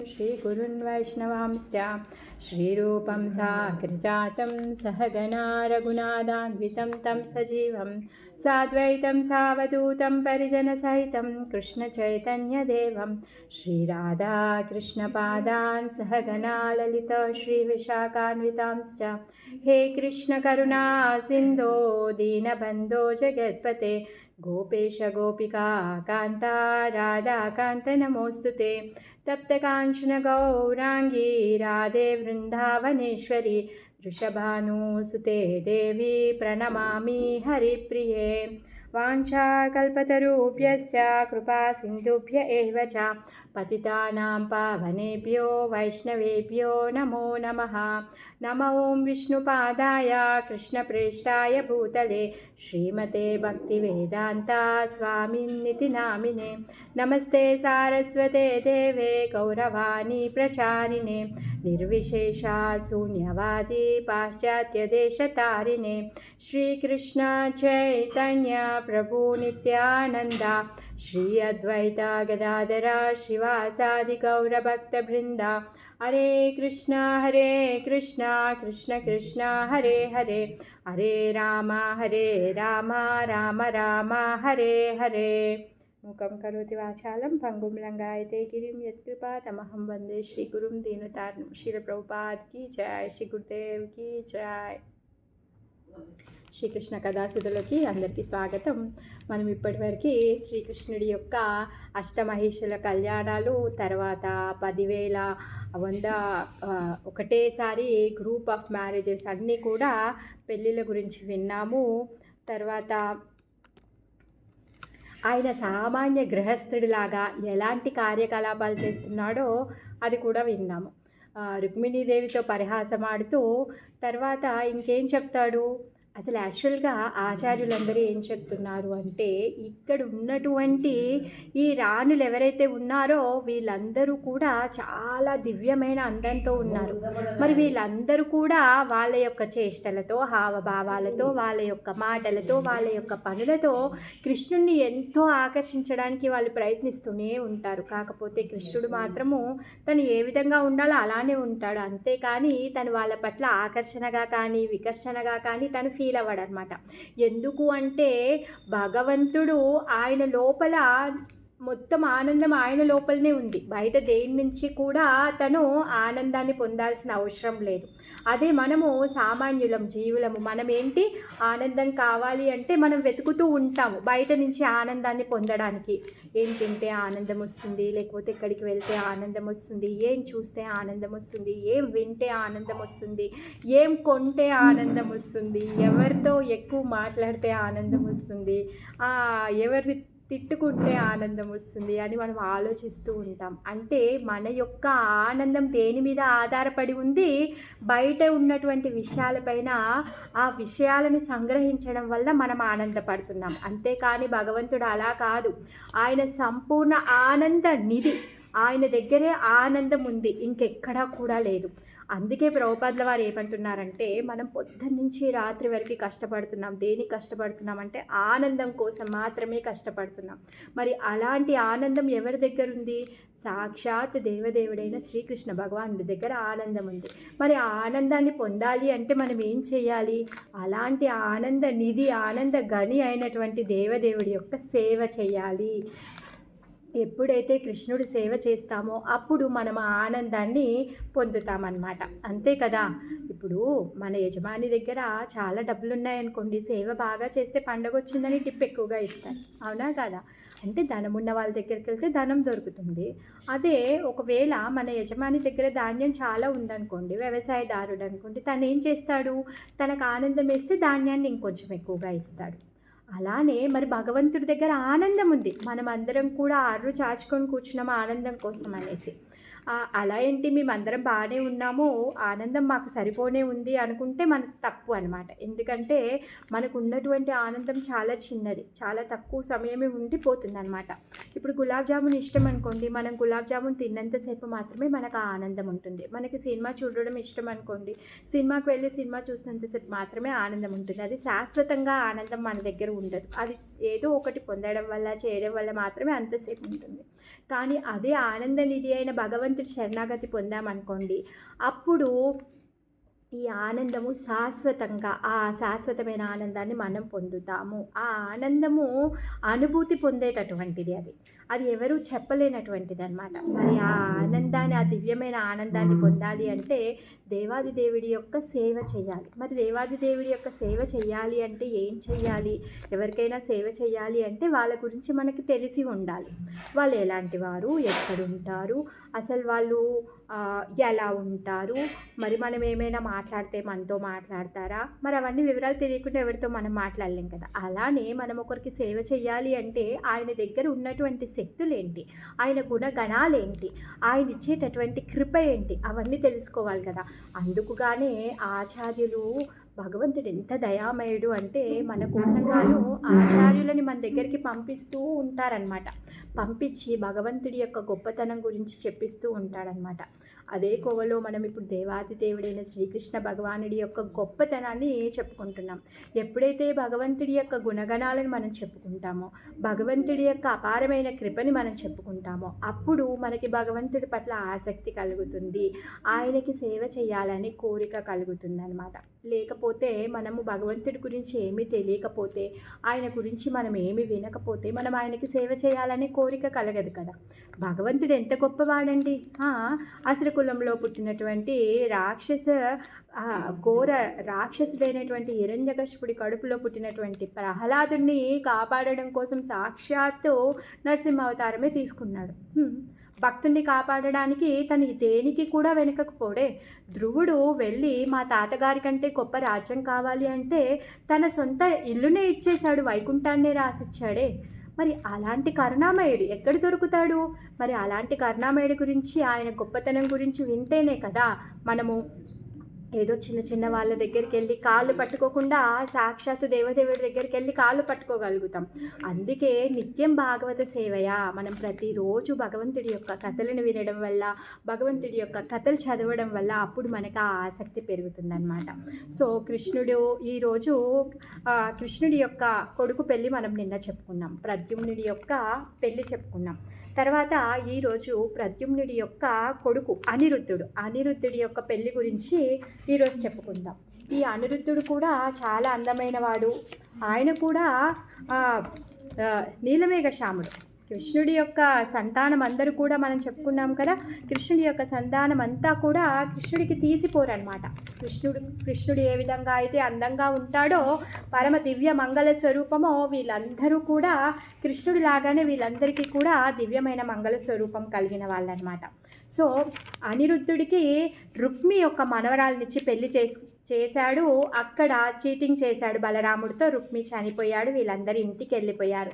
श्रीगुरुन् वैष्णवांश्च श्रीरूपं साग्रजातं सहगना रघुनाथान्वितं तं सजीवं साद्वैतं सावधूतं परिजनसहितं कृष्णचैतन्यदेवं श्रीराधाकृष्णपादान् सहगना ललिता श्रीविशाखान्वितांश्च हे कृष्णकरुणा सिन्धो दीनबन्धो जगत्पते गोपेश गोपिका कान्ता राधाकान्त नमोऽस्तुते तप्तकाञ्चन गौराङ्गी राधे वृन्दावनेश्वरी वृषभानुसुते देवी प्रणमामि हरिप्रिये वाञ्छाकल्पतरुभ्यश्च कृपा सिन्धुभ्य एव च पतितानां पावनेभ्यो वैष्णवेभ्यो नमो नमः। नमो ॐ विष्णुपादाय कृष्णप्रेष्ठाय भूतले श्रीमते भक्तिवेदान्ता स्वामिन्निति नामिने नमस्ते सारस्वते देवे गौरवाणी प्रचारिणे निर्विशेषा शून्यवादी पाश्चात्यदेशतारिणे श्रीकृष्ण चैतन्य प्रभु नित्यानन्दा श्री अद्वैत गदाधर श्रीवासादि गौरभक्तवृन्दा हरे कृष्ण कृष्ण कृष्ण हरे हरे हरे राम राम राम हरे हरे मूकं करोति वाचालं पंगुं लंघयते गिरिं यत्कृपातमहं वन्दे श्रीगुरुं दीनतारिणं। श्रील प्रभुपाद की जय, श्री गुरुदेव की जय। శ్రీకృష్ణ కథాసుధులకి అందరికీ స్వాగతం. మనం ఇప్పటివరకు శ్రీకృష్ణుడి యొక్క అష్టమహిషుల కళ్యాణాలు, తర్వాత 10,000 ఒకటేసారి గ్రూప్ ఆఫ్ మ్యారేజెస్ అన్నీ కూడా పెళ్ళిళ్ళ గురించి విన్నాము. తర్వాత ఆయన సామాన్య గృహస్థుడిలాగా ఎలాంటి కార్యకలాపాలు చేస్తున్నాడో అది కూడా విన్నాము. రుక్మిణీదేవితో పరిహాసమాడుతూ తర్వాత ఇంకేం చెప్తాడు, అసలు యాక్చువల్గా ఆచార్యులందరూ ఏం చెప్తున్నారు అంటే, ఇక్కడ ఉన్నటువంటి ఈ రాణులు ఎవరైతే ఉన్నారో వీళ్ళందరూ కూడా చాలా దివ్యమైన అందంతో ఉన్నారు. మరి వీళ్ళందరూ కూడా వాళ్ళ యొక్క చేష్టలతో, హావభావాలతో, వాళ్ళ యొక్క మాటలతో, వాళ్ళ యొక్క పనులతో కృష్ణుడిని ఎంతో ఆకర్షించడానికి వాళ్ళు ప్రయత్నిస్తూనే ఉంటారు. కాకపోతే కృష్ణుడు మాత్రము తను ఏ విధంగా ఉండాలో అలానే ఉంటాడు. అంతేకాని తను వాళ్ళ పట్ల ఆకర్షణగా కానీ వికర్షణగా కానీ తను ఫీల్ అవ్వడనమాట. ఎందుకు అంటే భగవంతుడు ఆయన లోపల మొత్తం ఆనందం ఆయన లోపలనే ఉంది. బయట దేని నుంచి కూడా తను ఆనందాన్ని పొందాల్సిన అవసరం లేదు. అదే మనము సామాన్యులం, జీవులము. మనం ఏంటి, ఆనందం కావాలి అంటే మనం వెతుకుతూ ఉంటాము బయట నుంచి ఆనందాన్ని పొందడానికి. ఏం తింటే ఆనందం వస్తుంది, లేకపోతే ఎక్కడికి వెళ్తే ఆనందం వస్తుంది, ఏం చూస్తే ఆనందం వస్తుంది, ఏం వింటే ఆనందం వస్తుంది, ఏం కొంటే ఆనందం వస్తుంది, ఎవరితో ఎక్కువ మాట్లాడితే ఆనందం వస్తుంది, ఎవరిని తిట్టుకుంటే ఆనందం వస్తుంది అని మనం ఆలోచిస్తూ ఉంటాం. అంటే మన యొక్క ఆనందం దేని మీద ఆధారపడి ఉంది, బయట ఉన్నటువంటి విషయాలపైన ఆ విషయాలని సంగ్రహించడం వల్ల మనం ఆనందపడుతున్నాం. అంతేకాని భగవంతుడు అలా కాదు. ఆయన సంపూర్ణ ఆనంద నిధి. ఆయన దగ్గరే ఆనందం ఉంది, ఇంకెక్కడా కూడా లేదు. అందుకే ప్రభుపాదుల వారు ఏమంటున్నారంటే, మనం పొద్దున్న నుంచి రాత్రి వరకు కష్టపడుతున్నాం. దేనికి కష్టపడుతున్నాం అంటే ఆనందం కోసం మాత్రమే కష్టపడుతున్నాం. మరి అలాంటి ఆనందం ఎవరి దగ్గర ఉంది? సాక్షాత్ దేవదేవుడైన శ్రీకృష్ణ భగవానుడి దగ్గర ఆనందం ఉంది. మరి ఆ ఆనందాన్ని పొందాలి అంటే మనం ఏం చేయాలి? అలాంటి ఆనంద నిధి, ఆనంద గని అయినటువంటి దేవదేవుడి యొక్క సేవ చేయాలి. ఎప్పుడైతే కృష్ణుడి సేవ చేస్తామో అప్పుడు మనం ఆనందాన్ని పొందుతామన్నమాట. అంతే కదా. ఇప్పుడు మన యజమాని దగ్గర చాలా డబ్బులు ఉన్నాయనుకోండి, సేవ బాగా చేస్తే పండగ వచ్చిందని టిప్ ఎక్కువగా ఇస్తారు, అవునా కదా. అంటే ధనం ఉన్న వాళ్ళ దగ్గరికి వెళ్తే ధనం దొరుకుతుంది. అదే ఒకవేళ మన యజమాని దగ్గర ధాన్యం చాలా ఉందనుకోండి, వ్యవసాయదారుడు అనుకోండి, తను ఏం చేస్తాడు, తనకు ఆనందం వేస్తే ధాన్యాన్ని ఇంకొంచెం ఎక్కువగా ఇస్తాడు. అలానే మరి భగవంతుడి దగ్గర ఆనందం ఉంది. మనం అందరం కూడా ఆర్రు చాచుకొని కూర్చున్నాము ఆనందం కోసం అనేసి. అలా ఏంటి, మేమందరం బాగానే ఉన్నాము, ఆనందం మాకు సరిపోనే ఉంది అనుకుంటే మనకు తప్పు అనమాట. ఎందుకంటే మనకు ఉన్నటువంటి ఆనందం చాలా చిన్నది, చాలా తక్కువ సమయమే ఉండిపోతుంది అనమాట. ఇప్పుడు గులాబ్ జామున్ ఇష్టం అనుకోండి, మనం గులాబ్ జామున్ తిన్నంతసేపు మాత్రమే మనకు ఆ ఆనందం ఉంటుంది. మనకి సినిమా చూడడం ఇష్టం అనుకోండి, సినిమాకి వెళ్ళి సినిమా చూసినంతసేపు మాత్రమే ఆనందం ఉంటుంది. అది శాశ్వతంగా ఆనందం మన దగ్గర ఉండదు. అది ఏదో ఒకటి పొందడం వల్ల, చేయడం వల్ల మాత్రమే అంతసేపు ఉంటుంది. కానీ అదే ఆనంద నిధి అయిన భగవంతుడి శరణాగతి పొందామనుకోండి, అప్పుడు ఈ ఆనందము శాశ్వతంగా, ఆ శాశ్వతమైన ఆనందాన్ని మనం పొందుతాము. ఆ ఆనందము అనుభూతి పొందేటటువంటిది అది. అది ఎవరు చెప్పలేనటువంటిదనమాట. మరి ఆ ఆనందాన్ని, ఆ దివ్యమైన ఆనందాన్ని పొందాలి అంటే దేవాది దేవుడి యొక్క సేవ చేయాలి. మరి దేవాది దేవుడి యొక్క సేవ చేయాలి అంటే ఏం చేయాలి? ఎవరికైనా సేవ చేయాలి అంటే వాళ్ళ గురించి మనకి తెలిసి ఉండాలి. వాళ్ళు ఎలాంటి వారు, ఎక్కడుంటారు, అసలు వాళ్ళు ఎలా ఉంటారు, మరి మనం ఏమైనా మాట్లాడితే మనతో మాట్లాడతారా, మరి అవన్నీ వివరాలు తెలియకుండా ఎవరితో మనం మాట్లాడలేం కదా. అలానే మనం ఒకరికి సేవ చేయాలి అంటే ఆయన దగ్గర ఉన్నటువంటి శక్తులేంటి, ఆయన గుణగణాలేంటి, ఆయన ఇచ్చేటటువంటి కృప ఏంటి, అవన్నీ తెలుసుకోవాలి కదా. అందుకుగానే ఆచార్యులు, భగవంతుడు ఎంత దయామయుడు అంటే మన కోసంగాను ఆచార్యులని మన దగ్గరికి పంపిస్తూ ఉంటారనమాట. పంపించి భగవంతుడి యొక్క గొప్పతనం గురించి చెప్పిస్తూ ఉంటాడనమాట. అదే కోవలో మనం ఇప్పుడు దేవాది దేవుడైన శ్రీకృష్ణ భగవానుడి యొక్క గొప్పతనాన్ని చెప్పుకుంటున్నాం. ఎప్పుడైతే భగవంతుడి యొక్క గుణగణాలను మనం చెప్పుకుంటామో, భగవంతుడి యొక్క అపారమైన కృపని మనం చెప్పుకుంటామో, అప్పుడు మనకి భగవంతుడి పట్ల ఆసక్తి కలుగుతుంది, ఆయనకి సేవ చేయాలని కోరిక కలుగుతుంది అనమాట. లేకపోతే మనము భగవంతుడి గురించి ఏమీ తెలియకపోతే, ఆయన గురించి మనం ఏమి వినకపోతే మనం ఆయనకి సేవ చేయాలనే కోరిక కలగదు కదా. భగవంతుడు ఎంత గొప్పవాడండి. అసుర కులంలో పుట్టినటువంటి ఘోర రాక్షసుడైనటువంటి హిరణ్యకశిపుడి కడుపులో పుట్టినటువంటి ప్రహ్లాదుని కాపాడడం కోసం సాక్షాత్తు నరసింహ అవతారమే తీసుకున్నాడు. భక్తుడిని కాపాడడానికి తను దేనికి కూడా వెనకకపోడే. ధ్రువుడు వెళ్ళి మా తాతగారి కంటే గొప్ప రాజ్యం కావాలి అంటే తన సొంత ఇల్లునే ఇచ్చేశాడు, వైకుంఠాన్నే రాసిచ్చాడే. మరి అలాంటి కరుణామయుడు ఎక్కడ దొరుకుతాడు? మరి అలాంటి కరుణామయుడి గురించి, ఆయన గొప్పతనం గురించి వింటేనే కదా మనము ఏదో చిన్న చిన్న వాళ్ళ దగ్గరికి వెళ్ళి కాళ్ళు పట్టుకోకుండా సాక్షాత్తు దేవదేవుడి దగ్గరికి వెళ్ళి కాళ్ళు పట్టుకోగలుగుతాం. అందుకే నిత్యం భాగవత సేవయా, మనం ప్రతిరోజు భగవంతుడి యొక్క కథలను వినడం వల్ల, భగవంతుడి యొక్క కథలు చదవడం వల్ల అప్పుడు మనకు ఆ ఆసక్తి పెరుగుతుందన్నమాట. సో కృష్ణుడు ఈరోజు కృష్ణుడి యొక్క కొడుకు పెళ్ళి మనం నిన్న చెప్పుకున్నాం, ప్రద్యుమ్నుడి యొక్క పెళ్ళి చెప్పుకున్నాం. తర్వాత ఈరోజు ప్రద్యుమ్నుడి యొక్క కొడుకు అనిరుద్ధుడి యొక్క పెళ్లి గురించి ఈరోజు చెప్పుకుందాం. ఈ అనిరుద్ధుడు కూడా చాలా అందమైన వాడు. ఆయన కూడా నీలమేఘ శ్యాముడు. కృష్ణుడి యొక్క సంతానం అందరూ కూడా మనం చెప్పుకున్నాం కదా, కృష్ణుడి యొక్క సంతానం అంతా కూడా కృష్ణుడికి తీసిపోరనమాట. కృష్ణుడు ఏ విధంగా అయితే అందంగా ఉంటాడో, పరమ దివ్య మంగళ స్వరూపమో, వీళ్ళందరూ కూడా కృష్ణుడి లాగానే వీళ్ళందరికీ కూడా దివ్యమైన మంగళ స్వరూపం కలిగిన వాళ్ళనమాట. సో అనిరుద్ధుడికి రుక్మి యొక్క మనవరాలనిచ్చి పెళ్లి చేశాడు. అక్కడ చీటింగ్ చేశాడు బలరాముడితో, రుక్మి చనిపోయాడు, వీళ్ళందరూ ఇంటికి వెళ్ళిపోయారు.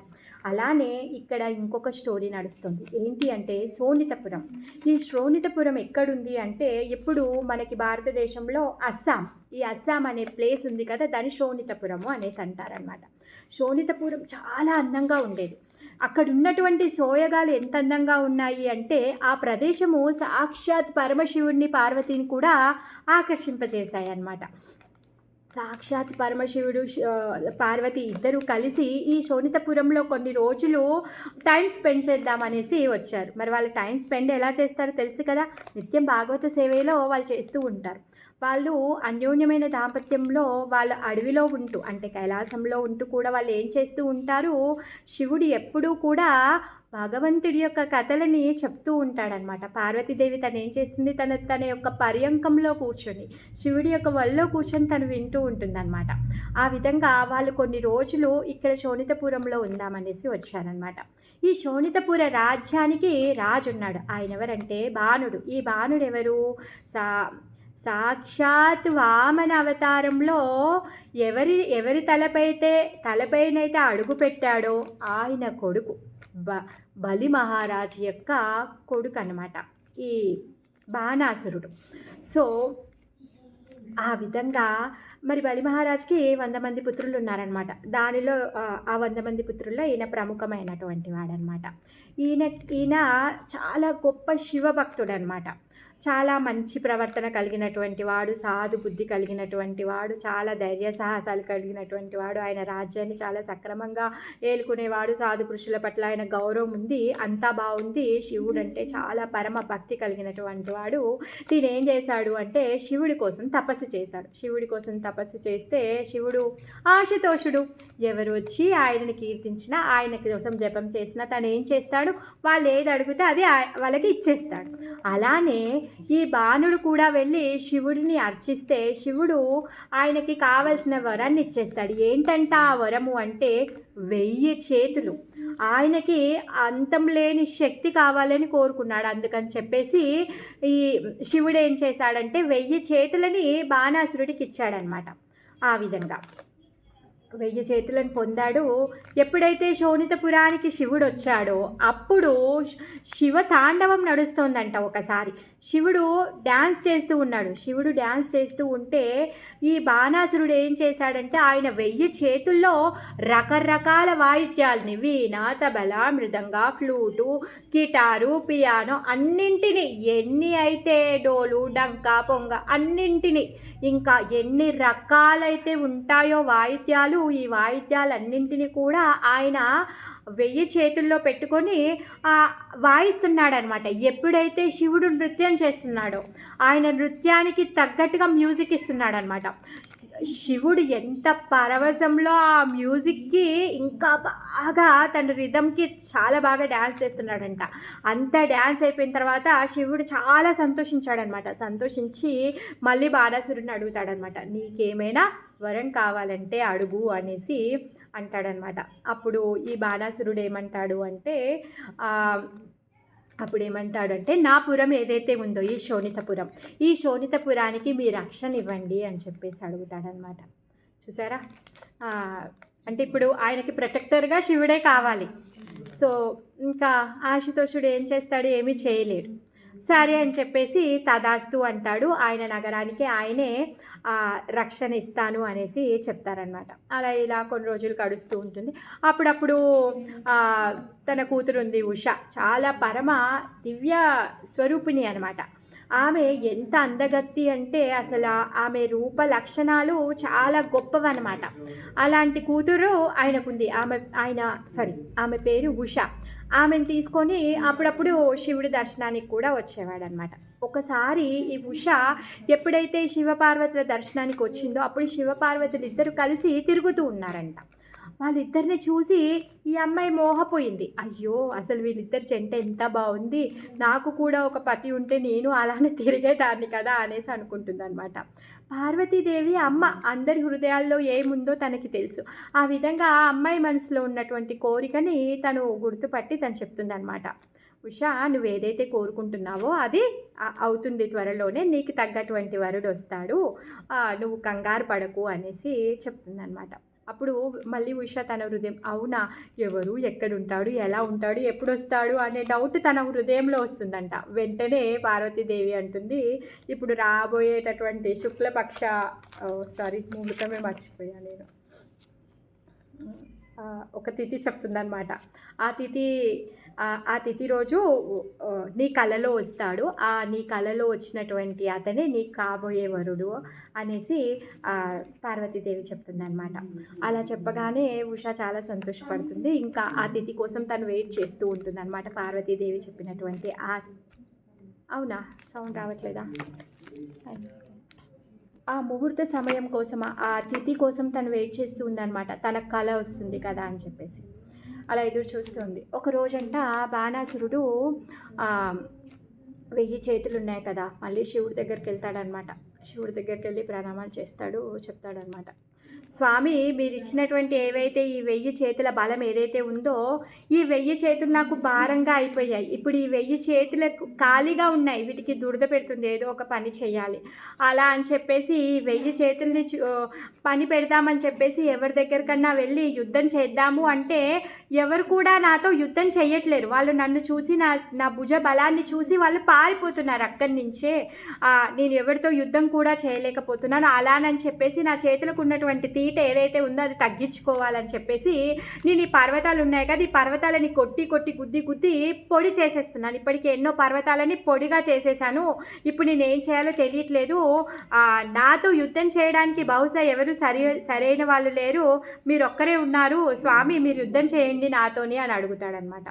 అలానే ఇక్కడ ఇంకొక స్టోరీ నడుస్తుంది. ఏంటి అంటే శోణితపురం. ఈ శోణితపురం ఎక్కడుంది అంటే ఇప్పుడు మనకి భారతదేశంలో ఈ అస్సాం అనే ప్లేస్ ఉంది కదా, దాన్ని శోణితపురము అనేసి అంటారనమాట. శోణితపురం చాలా అందంగా ఉండేది. అక్కడ ఉన్నటువంటి సోయగాలు ఎంత అందంగా ఉన్నాయి అంటే ఆ ప్రదేశము సాక్షాత్ పరమశివుడిని, పార్వతిని కూడా ఆకర్షింపజేశాయి అన్నమాట. సాక్షాత్ పరమశివుడు, పార్వతి ఇద్దరు కలిసి ఈ శోణితపురంలో కొన్ని రోజులు టైం స్పెండ్ చేద్దామనేసి వచ్చారు. మరి వాళ్ళు టైం స్పెండ్ ఎలా చేస్తారో తెలుసు కదా, నిత్యం భాగవత సేవలో వాళ్ళు చేస్తూ ఉంటారు. వాళ్ళు అన్యోన్యమైన దాంపత్యంలో వాళ్ళ అడవిలో ఉంటూ, అంటే కైలాసంలో ఉంటూ కూడా వాళ్ళు ఏం చేస్తూ ఉంటారు, శివుడు ఎప్పుడూ కూడా భగవంతుడి యొక్క కథలని చెప్తూ ఉంటాడనమాట. పార్వతీదేవి తను ఏం చేస్తుంది, తన యొక్క పర్యంకంలో కూర్చొని, శివుడి యొక్క వల్లో కూర్చొని తను వింటూ ఉంటుందన్నమాట. ఆ విధంగా వాళ్ళు కొన్ని రోజులు ఇక్కడ శోణితపురంలో ఉందామనేసి వచ్చారనమాట. ఈ శోణితపుర రాజ్యానికి రాజు ఉన్నాడు. ఆయన ఎవరంటే బాణుడు. ఈ బాణుడు ఎవరు? సాక్షాత్ వామన అవతారంలో ఎవరి తలపైనైతే అడుగు పెట్టాడో ఆయన కొడుకు, బలి మహారాజు యొక్క కొడుకు అన్నమాట ఈ బాణాసురుడు. సో ఆ విధంగా మరి బలి మహారాజ్కి 100 మంది పుత్రులు ఉన్నారనమాట. దానిలో ఆ 100 మంది పుత్రుల్లో ఈయన ప్రముఖమైనటువంటి వాడనమాట. ఈయన ఈయన చాలా గొప్ప శివభక్తుడు అనమాట. చాలా మంచి ప్రవర్తన కలిగినటువంటి వాడు, సాధు బుద్ధి కలిగినటువంటి వాడు, చాలా ధైర్య సాహసాలు కలిగినటువంటి వాడు. ఆయన రాజ్యాన్ని చాలా సక్రమంగా ఏలుకునేవాడు. సాధు పురుషుల పట్ల ఆయన గౌరవం ఉంది, అంతా బాగుంది. శివుడు అంటే చాలా పరమ భక్తి కలిగినటువంటి వాడు. ఏం చేశాడు అంటే శివుడి కోసం తపస్సు చేశాడు. శివుడి కోసం తపస్సు చేస్తే శివుడు ఆశుతోషుడు. ఎవరు వచ్చి ఆయనని కీర్తించినా, ఆయన కోసం జపం చేసినా తను ఏం చేస్తాడు, వాళ్ళు ఏది అడిగితే అది వాళ్ళకి ఇచ్చేస్తాడు. అలానే ఈ బాణుడు కూడా వెళ్ళి శివుడిని అర్చిస్తే శివుడు ఆయనకి కావలసిన వరాన్ని ఇచ్చేస్తాడు. ఏంటంట ఆ వరము అంటే 1000 చేతులు. ఆయనకి అంతం లేని శక్తి కావాలని కోరుకున్నాడు. అందుకని చెప్పేసి ఈ శివుడు ఏం చేశాడంటే 1000 చేతులని బాణాసురుడికి ఇచ్చాడనమాట. ఆ విధంగా 1000 చేతులను పొందాడు. ఎప్పుడైతే శోణితపురానికి శివుడు వచ్చాడో అప్పుడు శివ తాండవం నడుస్తోందంట. ఒకసారి శివుడు డ్యాన్స్ చేస్తూ ఉన్నాడు. శివుడు డ్యాన్స్ చేస్తూ ఉంటే ఈ బాణాసురుడు ఏం చేశాడంటే ఆయన 1000 చేతుల్లో రకరకాల వాయిద్యాలని, వీణ, తబల, మృదంగ, ఫ్లూటు, గిటారు, పియానో అన్నింటినీ, ఎన్ని అయితే డోలు, డంక, పొంగ అన్నింటినీ, ఇంకా ఎన్ని రకాలైతే ఉంటాయో వాయిద్యాలు, ఈ వాయిద్యాలన్నింటినీ కూడా ఆయన 1000 చేతుల్లో పెట్టుకొని వాయిస్తున్నాడనమాట. ఎప్పుడైతే శివుడు నృత్యం చేస్తున్నాడో ఆయన నృత్యానికి తగ్గట్టుగా మ్యూజిక్ ఇస్తున్నాడనమాట. శివుడు ఎంత పరవశంలో ఆ మ్యూజిక్కి ఇంకా బాగా తన రిథమ్కి చాలా బాగా డ్యాన్స్ చేస్తున్నాడంట. అంత డ్యాన్స్ అయిపోయిన తర్వాత శివుడు చాలా సంతోషించాడనమాట. సంతోషించి మళ్ళీ బాణాసురుడిని అడుగుతాడనమాట. నీకేమైనా వరం కావాలంటే అడుగు అనేసి అంటాడనమాట. అప్పుడు ఈ బాణాసురుడు ఏమంటాడు అంటే నా పురం ఏదైతే ఉందో ఈ శోణితపురానికి మీ రక్షణ ఇవ్వండి అని చెప్పేసి అడుగుతాడనమాట. చూసారా, అంటే ఇప్పుడు ఆయనకి ప్రొటెక్టర్గా శివుడే కావాలి. సో ఇంకా ఆశుతోషుడు ఏం చేస్తాడు, ఏమీ చేయలేడు. సరే అని చెప్పేసి తదాస్తు అంటాడు. ఆయన నగరానికి ఆయనే రక్షణ ఇస్తాను అనేసి చెప్తారనమాట. అలా ఇలా కొన్ని రోజులు గడుస్తూ ఉంటుంది. అప్పుడప్పుడు తన కూతురు ఉంది ఉష, చాలా పరమ దివ్య స్వరూపిణి అనమాట. ఆమె ఎంత అందగత్తి అంటే అసలు ఆమె రూప లక్షణాలు చాలా గొప్పవన్నమాట. అలాంటి కూతురు ఆయనకుంది. ఆమె పేరు ఉష. ఆమెను తీసుకొని అప్పుడప్పుడు శివుడి దర్శనానికి కూడా వచ్చేవాడనమాట. ఒకసారి ఈ ఉష ఎప్పుడైతే శివపార్వతుల దర్శనానికి వచ్చిందో అప్పుడు శివపార్వతులు ఇద్దరు కలిసి తిరుగుతూ ఉన్నారంట. వాళ్ళిద్దరిని చూసి ఈ అమ్మాయి మోహపోయింది. అయ్యో, అసలు వీళ్ళిద్దరి జంట ఎంత బాగుంది, నాకు కూడా ఒక పతి ఉంటే నేను అలానే తిరిగేదాన్ని కదా అనేసి అనుకుంటుంది అనమాట. పార్వతీదేవి అమ్మ, అందరి హృదయాల్లో ఏముందో తనకి తెలుసు. ఆ విధంగా ఆ అమ్మాయి మనసులో ఉన్నటువంటి కోరికని తను గుర్తుపట్టి తను చెప్తుంది అనమాట. ఉషా, నువ్వు ఏదైతే కోరుకుంటున్నావో అది అవుతుంది త్వరలోనే, నీకు తగ్గటువంటి వరుడు వస్తాడు, నువ్వు కంగారు పడకు అనేసి చెప్తుంది అనమాట. అప్పుడు మళ్ళీ ఉష తన హృదయం, అవునా, ఎవరు, ఎక్కడుంటాడు, ఎలా ఉంటాడు, ఎప్పుడు వస్తాడు అనే డౌట్ తన హృదయంలో వస్తుందంట. వెంటనే పార్వతీదేవి అంటుంది, ఇప్పుడు రాబోయేటటువంటి శుక్లపక్ష ముహూర్తమే మర్చిపోయా నేను, ఒక తిథి చెప్తుందనమాట. ఆ తిథి రోజు నీ కలలో వస్తాడు, నీ కలలో వచ్చినటువంటి అతనే నీకు కాబోయే వరుడు అనేసి పార్వతీదేవి చెప్తుందనమాట. అలా చెప్పగానే ఉష చాలా సంతోషపడుతుంది. ఇంకా ఆ తిథి కోసం తను వెయిట్ చేస్తూ ఉంటుంది అనమాట. పార్వతీదేవి చెప్పినటువంటి అవునా, సౌండ్ రావట్లేదా, ఆ ముహూర్త సమయం కోసం, ఆ తిథి కోసం తను వెయిట్ చేస్తూ ఉందన్నమాట. తన కళ వస్తుంది కదా అని చెప్పేసి అలా ఎదురు చూస్తుంది. ఒక రోజంట బాణాసురుడు 1000 చేతులు ఉన్నాయి కదా, మళ్ళీ శివుడి దగ్గరికి వెళ్తాడనమాట. శివుడి దగ్గరికి వెళ్ళి ప్రణామాలు చెప్తాడనమాట. స్వామి, మీరు ఇచ్చినటువంటి ఏవైతే ఈ 1000 చేతుల బలం ఏదైతే ఉందో, ఈ 1000 చేతులు నాకు భారంగా అయిపోయాయి. ఇప్పుడు ఈ 1000 చేతులకు ఖాళీగా ఉన్నాయి, వీటికి దురద పెడుతుంది, ఏదో ఒక పని చేయాలి. అలా అని చెప్పేసి 1000 చేతుల్ని పని పెడదామని చెప్పేసి ఎవరి దగ్గరికన్నా వెళ్ళి యుద్ధం చేద్దాము అంటే ఎవరు కూడా నాతో యుద్ధం చేయట్లేరు. వాళ్ళు నన్ను చూసి నా భుజ బలాన్ని చూసి వాళ్ళు పారిపోతున్నారు అక్కడి నుంచే. నేను ఎవరితో యుద్ధం కూడా చేయలేకపోతున్నాను. అలానని చెప్పేసి నా చేతులకు ఉన్నటువంటి తీట ఏదైతే ఉందో అది తగ్గించుకోవాలని చెప్పేసి నేను ఈ పర్వతాలు ఉన్నాయి కదా, ఈ పర్వతాలని కొట్టి కొట్టి గుద్ది పొడి చేసేస్తున్నాను. ఇప్పటికీ ఎన్నో పర్వతాలని పొడిగా చేసేసాను. ఇప్పుడు నేను ఏం చేయాలో తెలియట్లేదు. నాతో యుద్ధం చేయడానికి బహుశా ఎవరు సరైన వాళ్ళు లేరు, మీరు ఒక్కరే ఉన్నారు స్వామి, మీరు యుద్ధం చేయండి నాతోని అని అడుగుతాడనమాట.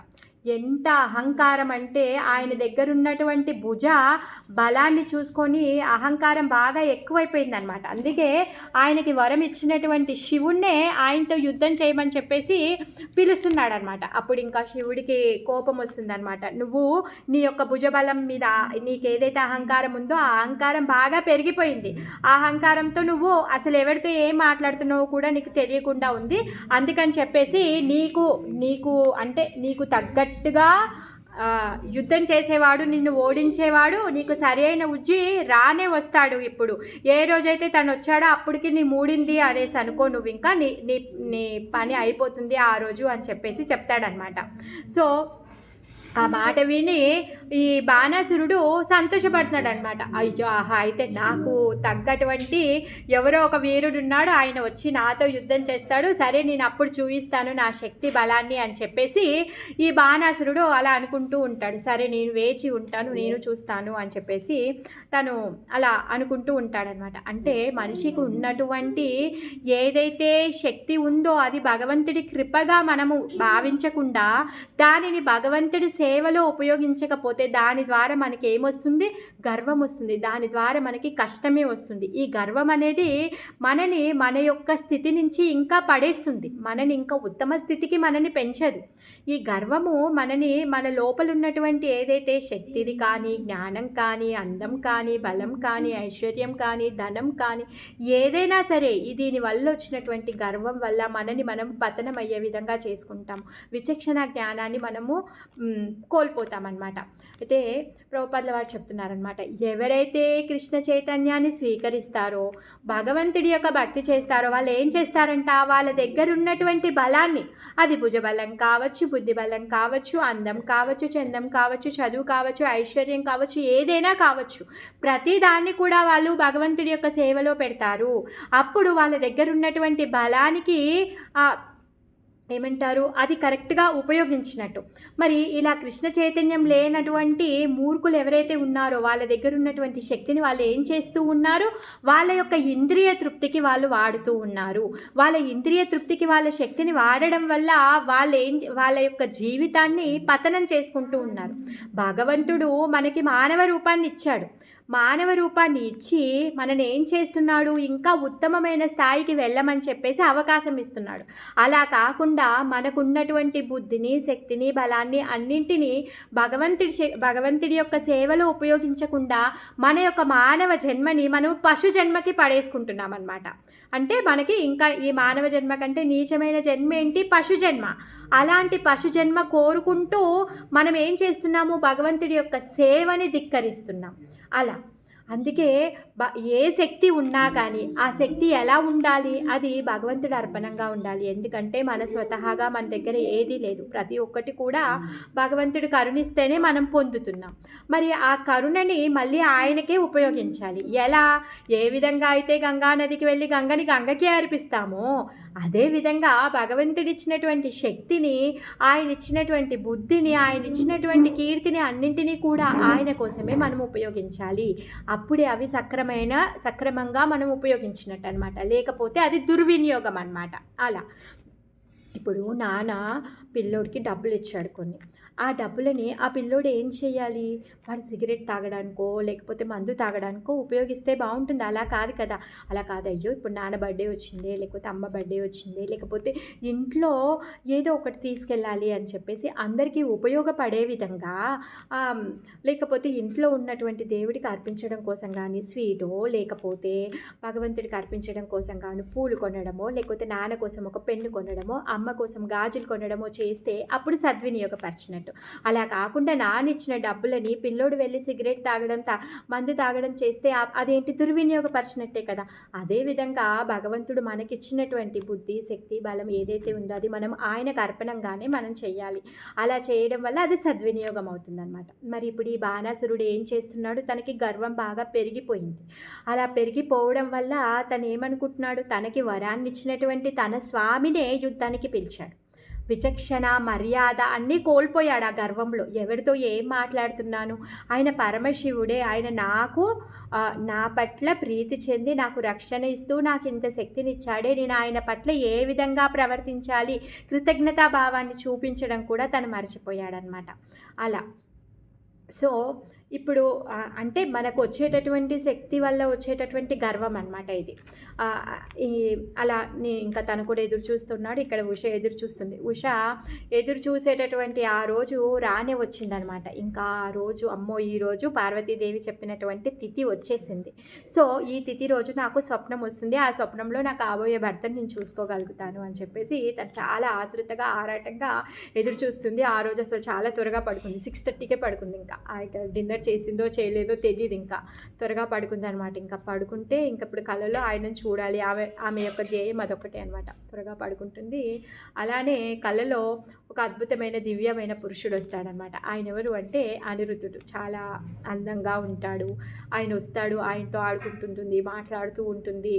ఎంత అహంకారం అంటే ఆయన దగ్గర ఉన్నటువంటి భుజ బలాన్ని చూసుకొని అహంకారం బాగా ఎక్కువైపోయిందనమాట. అందుకే ఆయనకి వరం ఇచ్చినటువంటి శివుణ్ణే ఆయనతో యుద్ధం చేయమని చెప్పేసి పిలుస్తున్నాడనమాట. అప్పుడు ఇంకా శివుడికి కోపం వస్తుందన్నమాట. నువ్వు నీ యొక్క భుజబలం మీద నీకు ఏదైతే అహంకారం ఉందో ఆ అహంకారం బాగా పెరిగిపోయింది. ఆ అహంకారంతో నువ్వు అసలు ఎవరితో ఏం మాట్లాడుతున్నావో కూడా నీకు తెలియకుండా ఉంది. అందుకని చెప్పేసి నీకు తగ్గట్టుగా యుద్ధం చేసేవాడు, నిన్ను ఓడించేవాడు, నీకు సరి అయిన ఉజ్జి రానే వస్తాడు. ఇప్పుడు ఏ రోజైతే తను వచ్చాడో అప్పటికి నీ మూడింది అనేసి అనుకో, నువ్వు ఇంకా నీ పని అయిపోతుంది ఆ రోజు అని చెప్పేసి చెప్తాడనమాట. సో ఆ మాట విని ఈ బాణాసురుడు సంతోషపడుతున్నాడు అనమాట. అయ్యో ఆహా, అయితే నాకు తగ్గటువంటి ఎవరో ఒక వీరుడు ఉన్నాడు, ఆయన వచ్చి నాతో యుద్ధం చేస్తాడు, సరే నేను అప్పుడు చూపిస్తాను నా శక్తి బలాన్ని అని చెప్పేసి ఈ బాణాసురుడు అలా అనుకుంటూ ఉంటాడు. సరే నేను వేచి ఉంటాను, నేను చూస్తాను అని చెప్పేసి తను అలా అనుకుంటూ ఉంటాడనమాట. అంటే మనిషికి ఉన్నటువంటి ఏదైతే శక్తి ఉందో అది భగవంతుడి కృపగా మనము భావించకుండా దానిని భగవంతుడి సేవలో ఉపయోగించకపోతే దాని ద్వారా మనకి ఏమొస్తుంది? గర్వం వస్తుంది. దాని ద్వారా మనకి కష్టమే వస్తుంది. ఈ గర్వం అనేది మనని మన యొక్క స్థితి నుంచి ఇంకా పడేస్తుంది, మనని ఇంకా ఉత్తమ స్థితికి మనని పెంచదు. ఈ గర్వము మనని మన లోపల ఉన్నటువంటి ఏదైతే శక్తిది కానీ, జ్ఞానం కానీ, అందం కానీ, బలం కానీ, ఐశ్వర్యం కానీ, ధనం కానీ ఏదైనా సరే దీనివల్ల వచ్చినటువంటి గర్వం వల్ల మనని మనం పతనం అయ్యే విధంగా చేసుకుంటాం. విచక్షణ జ్ఞానాన్ని మనము కోల్పోతామన్నమాట. అయితే ప్రభుపాదుల వారు చెప్తున్నారనమాట, ఎవరైతే కృష్ణ చైతన్యాన్ని స్వీకరిస్తారో, భగవంతుడి యొక్క భక్తి చేస్తారో వాళ్ళు ఏం చేస్తారంట, వాళ్ళ దగ్గర ఉన్నటువంటి బలాన్ని, అది భుజబలం కావచ్చు, బుద్ధి బలం కావచ్చు, అందం కావచ్చు, చందం కావచ్చు, చదువు కావచ్చు, ఐశ్వర్యం కావచ్చు, ఏదైనా కావచ్చు, ప్రతిదాన్ని కూడా వాళ్ళు భగవంతుడి యొక్క సేవలో పెడతారు. అప్పుడు వాళ్ళ దగ్గర ఉన్నటువంటి బలానికి ఏమంటారు, అది కరెక్ట్గా ఉపయోగించినట్టు. మరి ఇలా కృష్ణ చైతన్యం లేనటువంటి మూర్ఖులు ఎవరైతే ఉన్నారో వాళ్ళ దగ్గర ఉన్నటువంటి శక్తిని వాళ్ళు ఏం చేస్తూ ఉన్నారు, వాళ్ళ యొక్క ఇంద్రియ తృప్తికి వాళ్ళు వాడుతూ ఉన్నారు. వాళ్ళ ఇంద్రియ తృప్తికి వాళ్ళ శక్తిని వాడడం వల్ల వాళ్ళ యొక్క జీవితాన్ని పతనం చేసుకుంటూ ఉన్నారు. భగవంతుడు మనకి మానవ రూపాన్ని ఇచ్చాడు. మానవ రూపాన్ని ఇచ్చి మనని ఏం చేస్తున్నాడు, ఇంకా ఉత్తమమైన స్థాయికి వెళ్ళమని చెప్పేసి అవకాశం ఇస్తున్నాడు. అలా కాకుండా మనకున్నటువంటి బుద్ధిని, శక్తిని, బలాన్ని అన్నింటినీ భగవంతుడి యొక్క సేవలో ఉపయోగించకుండా మన యొక్క మానవ జన్మని మనం పశు జన్మకి పడేసుకుంటున్నాం అన్నమాట. అంటే మనకి ఇంకా ఈ మానవ జన్మ కంటే నీచమైన జన్మ ఏంటి? పశు జన్మ. అలాంటి పశు జన్మ కోరుకుంటూ మనం ఏం చేస్తున్నాము, భగవంతుడి యొక్క సేవని ధిక్కరిస్తున్నాం. అలా అందుకే ఏ శక్తి ఉన్నా కానీ ఆ శక్తి ఎలా ఉండాలి, అది భగవంతుడి అర్పణంగా ఉండాలి. ఎందుకంటే మన స్వతహాగా మన దగ్గర ఏదీ లేదు, ప్రతి ఒక్కటి కూడా భగవంతుడు కరుణిస్తేనే మనం పొందుతున్నాం. మరి ఆ కరుణని మళ్ళీ ఆయనకే ఉపయోగించాలి. ఎలా? ఏ విధంగా అయితే గంగా నదికి వెళ్ళి గంగకి అర్పిస్తామో అదేవిధంగా భగవంతుడు ఇచ్చినటువంటి శక్తిని, ఆయన ఇచ్చినటువంటి బుద్ధిని, ఆయన ఇచ్చినటువంటి కీర్తిని అన్నింటినీ కూడా ఆయన కోసమే మనం ఉపయోగించాలి. అప్పుడే అవి సక్రమంగా మనం ఉపయోగించినట్టు అనమాట. లేకపోతే అది దుర్వినియోగం అనమాట. అలా ఇప్పుడు నాన్న పిల్లోడికి డబ్బులు ఇచ్చాడు కొన్ని, ఆ డబ్బులని ఆ పిల్లోడు ఏం చేయాలి, వాడు సిగరెట్ తాగడానికో లేకపోతే మందు తాగడానికో ఉపయోగిస్తే బాగుంటుంది. అలా కాదు కదా. అలా కాదు, అయ్యో ఇప్పుడు నాన్న బర్త్డే వచ్చింది, లేకపోతే అమ్మ బర్త్డే వచ్చింది, లేకపోతే ఇంట్లో ఏదో ఒకటి తీసుకెళ్ళాలి అని చెప్పేసి అందరికీ ఉపయోగపడే విధంగా, లేకపోతే ఇంట్లో ఉన్నటువంటి దేవుడికి అర్పించడం కోసం కానీ స్వీటో, లేకపోతే భగవంతుడికి అర్పించడం కోసం కానీ పూలు కొనడమో, లేకపోతే నాన్న కోసం ఒక పెన్ను కొనడమో, అమ్మ కోసం గాజులు కొనడమో చేస్తే అప్పుడు సద్వినియోగపరిచినట్టు. అన్నట్టు. అలా కాకుండా నానిచ్చిన డబ్బులని పిల్లోడు వెళ్ళి సిగరెట్ తాగడం, మందు తాగడం చేస్తే అదేంటి దుర్వినియోగపరిచినట్టే కదా! అదేవిధంగా భగవంతుడు మనకిచ్చినటువంటి బుద్ధి, శక్తి, బలం ఏదైతే ఉందో అది మనం ఆయనకు అర్పణంగానే మనం చెయ్యాలి. అలా చేయడం వల్ల అది సద్వినియోగం అవుతుందనమాట. మరి ఇప్పుడు ఈ బాణాసురుడు ఏం చేస్తున్నాడు? తనకి గర్వం బాగా పెరిగిపోయింది. అలా పెరిగిపోవడం వల్ల తను ఏమనుకుంటున్నాడు? తనకి వరాన్ని ఇచ్చినటువంటి తన స్వామినే యుద్ధానికి పిలిచాడు. విచక్షణ, మర్యాద అన్నీ కోల్పోయాడు ఆ గర్వంలో. ఎవరితో ఏం మాట్లాడుతున్నాను? ఆయన పరమశివుడే. ఆయన నా పట్ల ప్రీతి చెంది నాకు రక్షణ ఇస్తూ నాకు ఇంత శక్తినిచ్చాడే. నేను ఆయన పట్ల ఏ విధంగా ప్రవర్తించాలి, కృతజ్ఞతాభావాన్ని చూపించడం కూడా తను మర్చిపోయాడనమాట. అలా సో ఇప్పుడు అంటే మనకు వచ్చేటటువంటి శక్తి వల్ల వచ్చేటటువంటి గర్వం అనమాట ఇది. ఈ అలా ఇంకా తను కూడా ఎదురు చూస్తున్నాడు. ఇక్కడ ఉష ఎదురు చూస్తుంది. ఉష ఎదురు చూసేటటువంటి ఆ రోజు రానే వచ్చిందనమాట. ఇంకా ఆ రోజు అమ్మో ఈరోజు పార్వతీదేవి చెప్పినటువంటి తిథి వచ్చేసింది. సో ఈ తిథి రోజు నాకు స్వప్నం వస్తుంది. ఆ స్వప్నంలో నాకు కాబోయే భర్తను నేను చూసుకోగలుగుతాను అని చెప్పేసి తను చాలా ఆతృతగా ఆరాటంగా ఎదురు చూస్తుంది. ఆ రోజు అసలు చాలా త్వరగా పడుకుంది. 6:30కే పడుకుంది. ఇంకా డిన్నర్ చేసిందో చేయలేదో తెలియదు. ఇంకా త్వరగా పడుకుంది అనమాట. ఇంకా పడుకుంటే ఇంక ఇప్పుడు కళలో ఆయనను చూడాలి. ఆమె యొక్క ధ్యేయం అదొక్కటే అనమాట. త్వరగా పడుకుంటుంది. అలానే కళలో ఒక అద్భుతమైన దివ్యమైన పురుషుడు వస్తాడనమాట. ఆయన ఎవరు అంటే అనిరుద్ధుడు. చాలా అందంగా ఉంటాడు. ఆయన వస్తాడు, ఆయనతో ఆడుకుంటుంటుంది, మాట్లాడుతూ ఉంటుంది,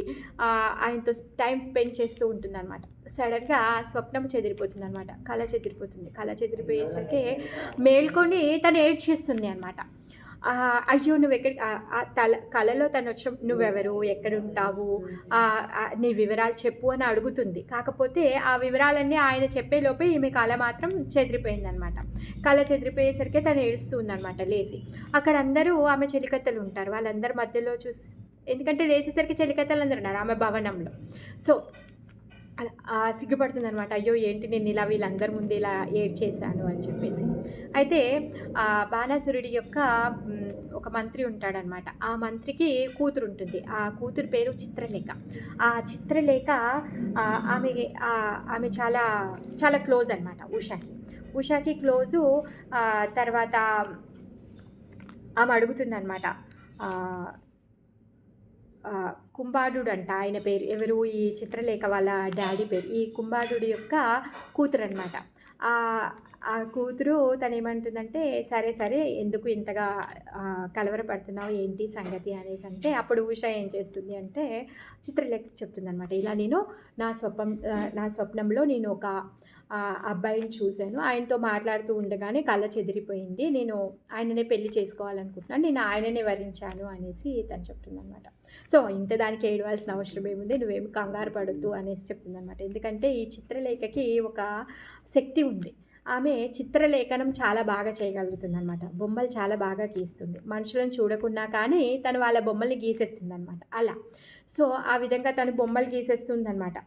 ఆయనతో టైం స్పెండ్ చేస్తూ ఉంటుంది అనమాట. సడన్గా స్వప్నం చెదిరిపోతుంది అనమాట. కళ చెదిరిపోతుంది. కళ చెదిరిపోయేసరికి మేల్కొని తను ఏడ్చేస్తుంది అనమాట. అయ్యో నువ్వు కళలో తను వచ్చి నువ్వెవరు, ఎక్కడుంటావు, నీ వివరాలు చెప్పు అని అడుగుతుంది. కాకపోతే ఆ వివరాలన్నీ ఆయన చెప్పేలోపే ఈమె కళ మాత్రం చెదిరిపోయిందనమాట. కళ చెదిరిపోయేసరికి తను ఏడుస్తుందనమాట లేచి. అక్కడ అందరూ ఆమె చెలికత్తెలు ఉంటారు. వాళ్ళందరి మధ్యలో చూసి, ఎందుకంటే లేచేసరికి చెలికత్తెలు అందరు ఉన్నారు ఆమె భవనంలో. సో సిగ్గుపడుతుంది అనమాట. అయ్యో ఏంటి నేను ఇలా వీళ్ళందరి ముందు ఇలా ఏడ్చేశాను అని చెప్పేసి. అయితే బాణాసురుడి యొక్క ఒక మంత్రి ఉంటాడనమాట. ఆ మంత్రికి కూతురు ఉంటుంది. ఆ కూతురు పేరు చిత్రలేఖ. ఆ చిత్రలేఖ ఆమె చాలా చాలా క్లోజ్ అనమాట ఉషాకి క్లోజు. తర్వాత ఆమె అడుగుతుందనమాట, కుంభారుడు అంట ఆయన పేరు. ఎవరు? ఈ చిత్రలేఖ వాళ్ళ డాడీ పేరు. ఈ కుంభారుడి యొక్క కూతురు అనమాట. ఆ కూతురు తను ఏమంటుందంటే, సరే ఎందుకు ఇంతగా కలవరపడుతున్నావు, ఏంటి సంగతి అనేసి అంటే, అప్పుడు ఉష ఏం చేస్తుంది అంటే చిత్రలేఖ చెప్తుంది అనమాట. ఇలా నేను నా స్వప్నంలో నేను ఒక అబ్బాయిని చూశాను. ఆయనతో మాట్లాడుతూ ఉండగానే కళ్ళ చెదిరిపోయింది. నేను ఆయననే పెళ్లి చేసుకోవాలనుకుంటున్నాను. నేను ఆయననే వరించాను అనేసి తను చెప్తుందనమాట. సో ఇంత దానికి ఏడవాల్సిన అవసరం ఏముంది, నువ్వేమి కంగారు పడొద్దు అనేసి చెప్తుందనమాట. ఎందుకంటే ఈ చిత్రలేఖకి ఒక శక్తి ఉంది. ఆమె చిత్రలేఖనం చాలా బాగా చేయగలుగుతుంది అనమాట. బొమ్మలు చాలా బాగా గీస్తుంది. మనుషులను చూడకున్నా కానీ తను వాళ్ళ బొమ్మల్ని గీసేస్తుంది అనమాట. అలా సో ఆ విధంగా తను బొమ్మలు గీసేస్తుందనమాట.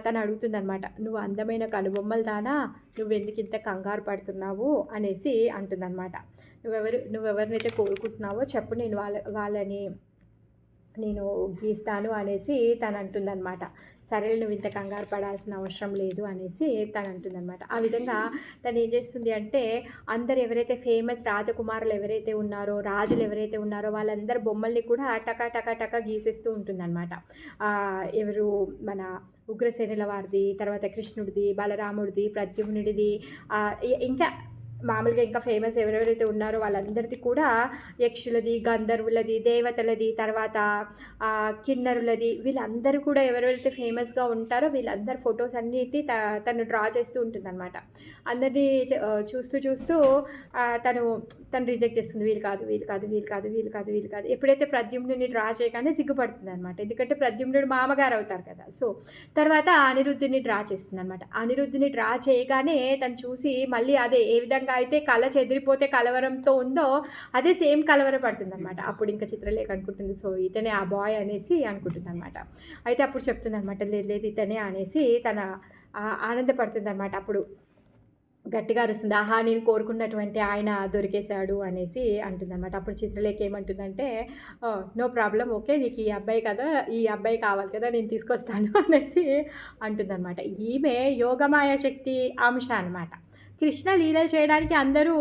తను అడుగుతుందనమాట, నువ్వు అందమైన కనుబొమ్మలు దానా, నువ్వెందుకు ఇంత కంగారు పడుతున్నావు అనేసి అంటుందన్నమాట. నువ్వెవరినైతే కోరుకుంటున్నావో చెప్పు, నేను వాళ్ళని నేను గీస్తాను అనేసి తను అంటుందన్నమాట. సరే నువ్వు ఇంత కంగారు పడాల్సిన అవసరం లేదు అనేసి తను అంటుందన్నమాట. ఆ విధంగా తను ఏం చేస్తుంది అంటే, అందరు ఎవరైతే ఫేమస్ రాజకుమారులు ఎవరైతే ఉన్నారో, రాజులు ఎవరైతే ఉన్నారో వాళ్ళందరి బొమ్మల్ని కూడా టకా గీసేస్తూ ఉంటుందన్నమాట. ఎవరు? మన ఉగ్రసేనుల వారిది, తర్వాత కృష్ణుడిది, బలరాముడిది, ప్రద్యుమ్నుడిది, ఇంకా మామూలుగా ఇంకా ఫేమస్ ఎవరెవరైతే ఉన్నారో వాళ్ళందరిది కూడా, యక్షులది, గంధర్వులది, దేవతలది, తర్వాత కిన్నరులది, వీళ్ళందరూ కూడా ఎవరెవరైతే ఫేమస్గా ఉంటారో వీళ్ళందరి ఫొటోస్ అన్నిటి తను డ్రా చేస్తూ ఉంటుందన్నమాట. అందరినీ చూస్తూ తను రిజెక్ట్ చేస్తుంది. వీళ్ళు కాదు. ఎప్పుడైతే ప్రద్యుమ్నుడిని డ్రా చేయగానే సిగ్గుపడుతుంది అనమాట. ఎందుకంటే ప్రద్యుమ్నుడు మామగారు అవుతారు కదా. సో తర్వాత అనిరుద్ధుని డ్రా చేస్తుంది అనమాట. అనిరుద్ధుని డ్రా చేయగానే తను చూసి మళ్ళీ అదే ఏ విధంగా అయితే కళ చెదిరిపోతే కలవరంతో ఉందో అదే సేమ్ కలవర పడుతుంది అనమాట. అప్పుడు ఇంకా చిత్రలేఖ అనుకుంటుంది, సో ఇతనే ఆ బాయ్ అనేసి అనుకుంటుంది అనమాట. అయితే అప్పుడు చెప్తుంది అనమాట, లేదు ఇతనే అనేసి తన ఆనందపడుతుంది అనమాట. అప్పుడు గట్టిగా అరుస్తుంది, ఆహా నేను కోరుకున్నటువంటి ఆయన దొరికేశాడు అనేసి అంటుందన్నమాట. అప్పుడు చిత్రలేఖ ఏమంటుందంటే, నో ప్రాబ్లం, ఓకే నీకు ఈ అబ్బాయి కదా, ఈ అబ్బాయి కావాలి కదా, నేను తీసుకొస్తాను అనేసి అంటుందన్నమాట. ఈమె యోగమాయ శక్తి అంశ అనమాట. కృష్ణ లీలలు చేయడానికి అందరూ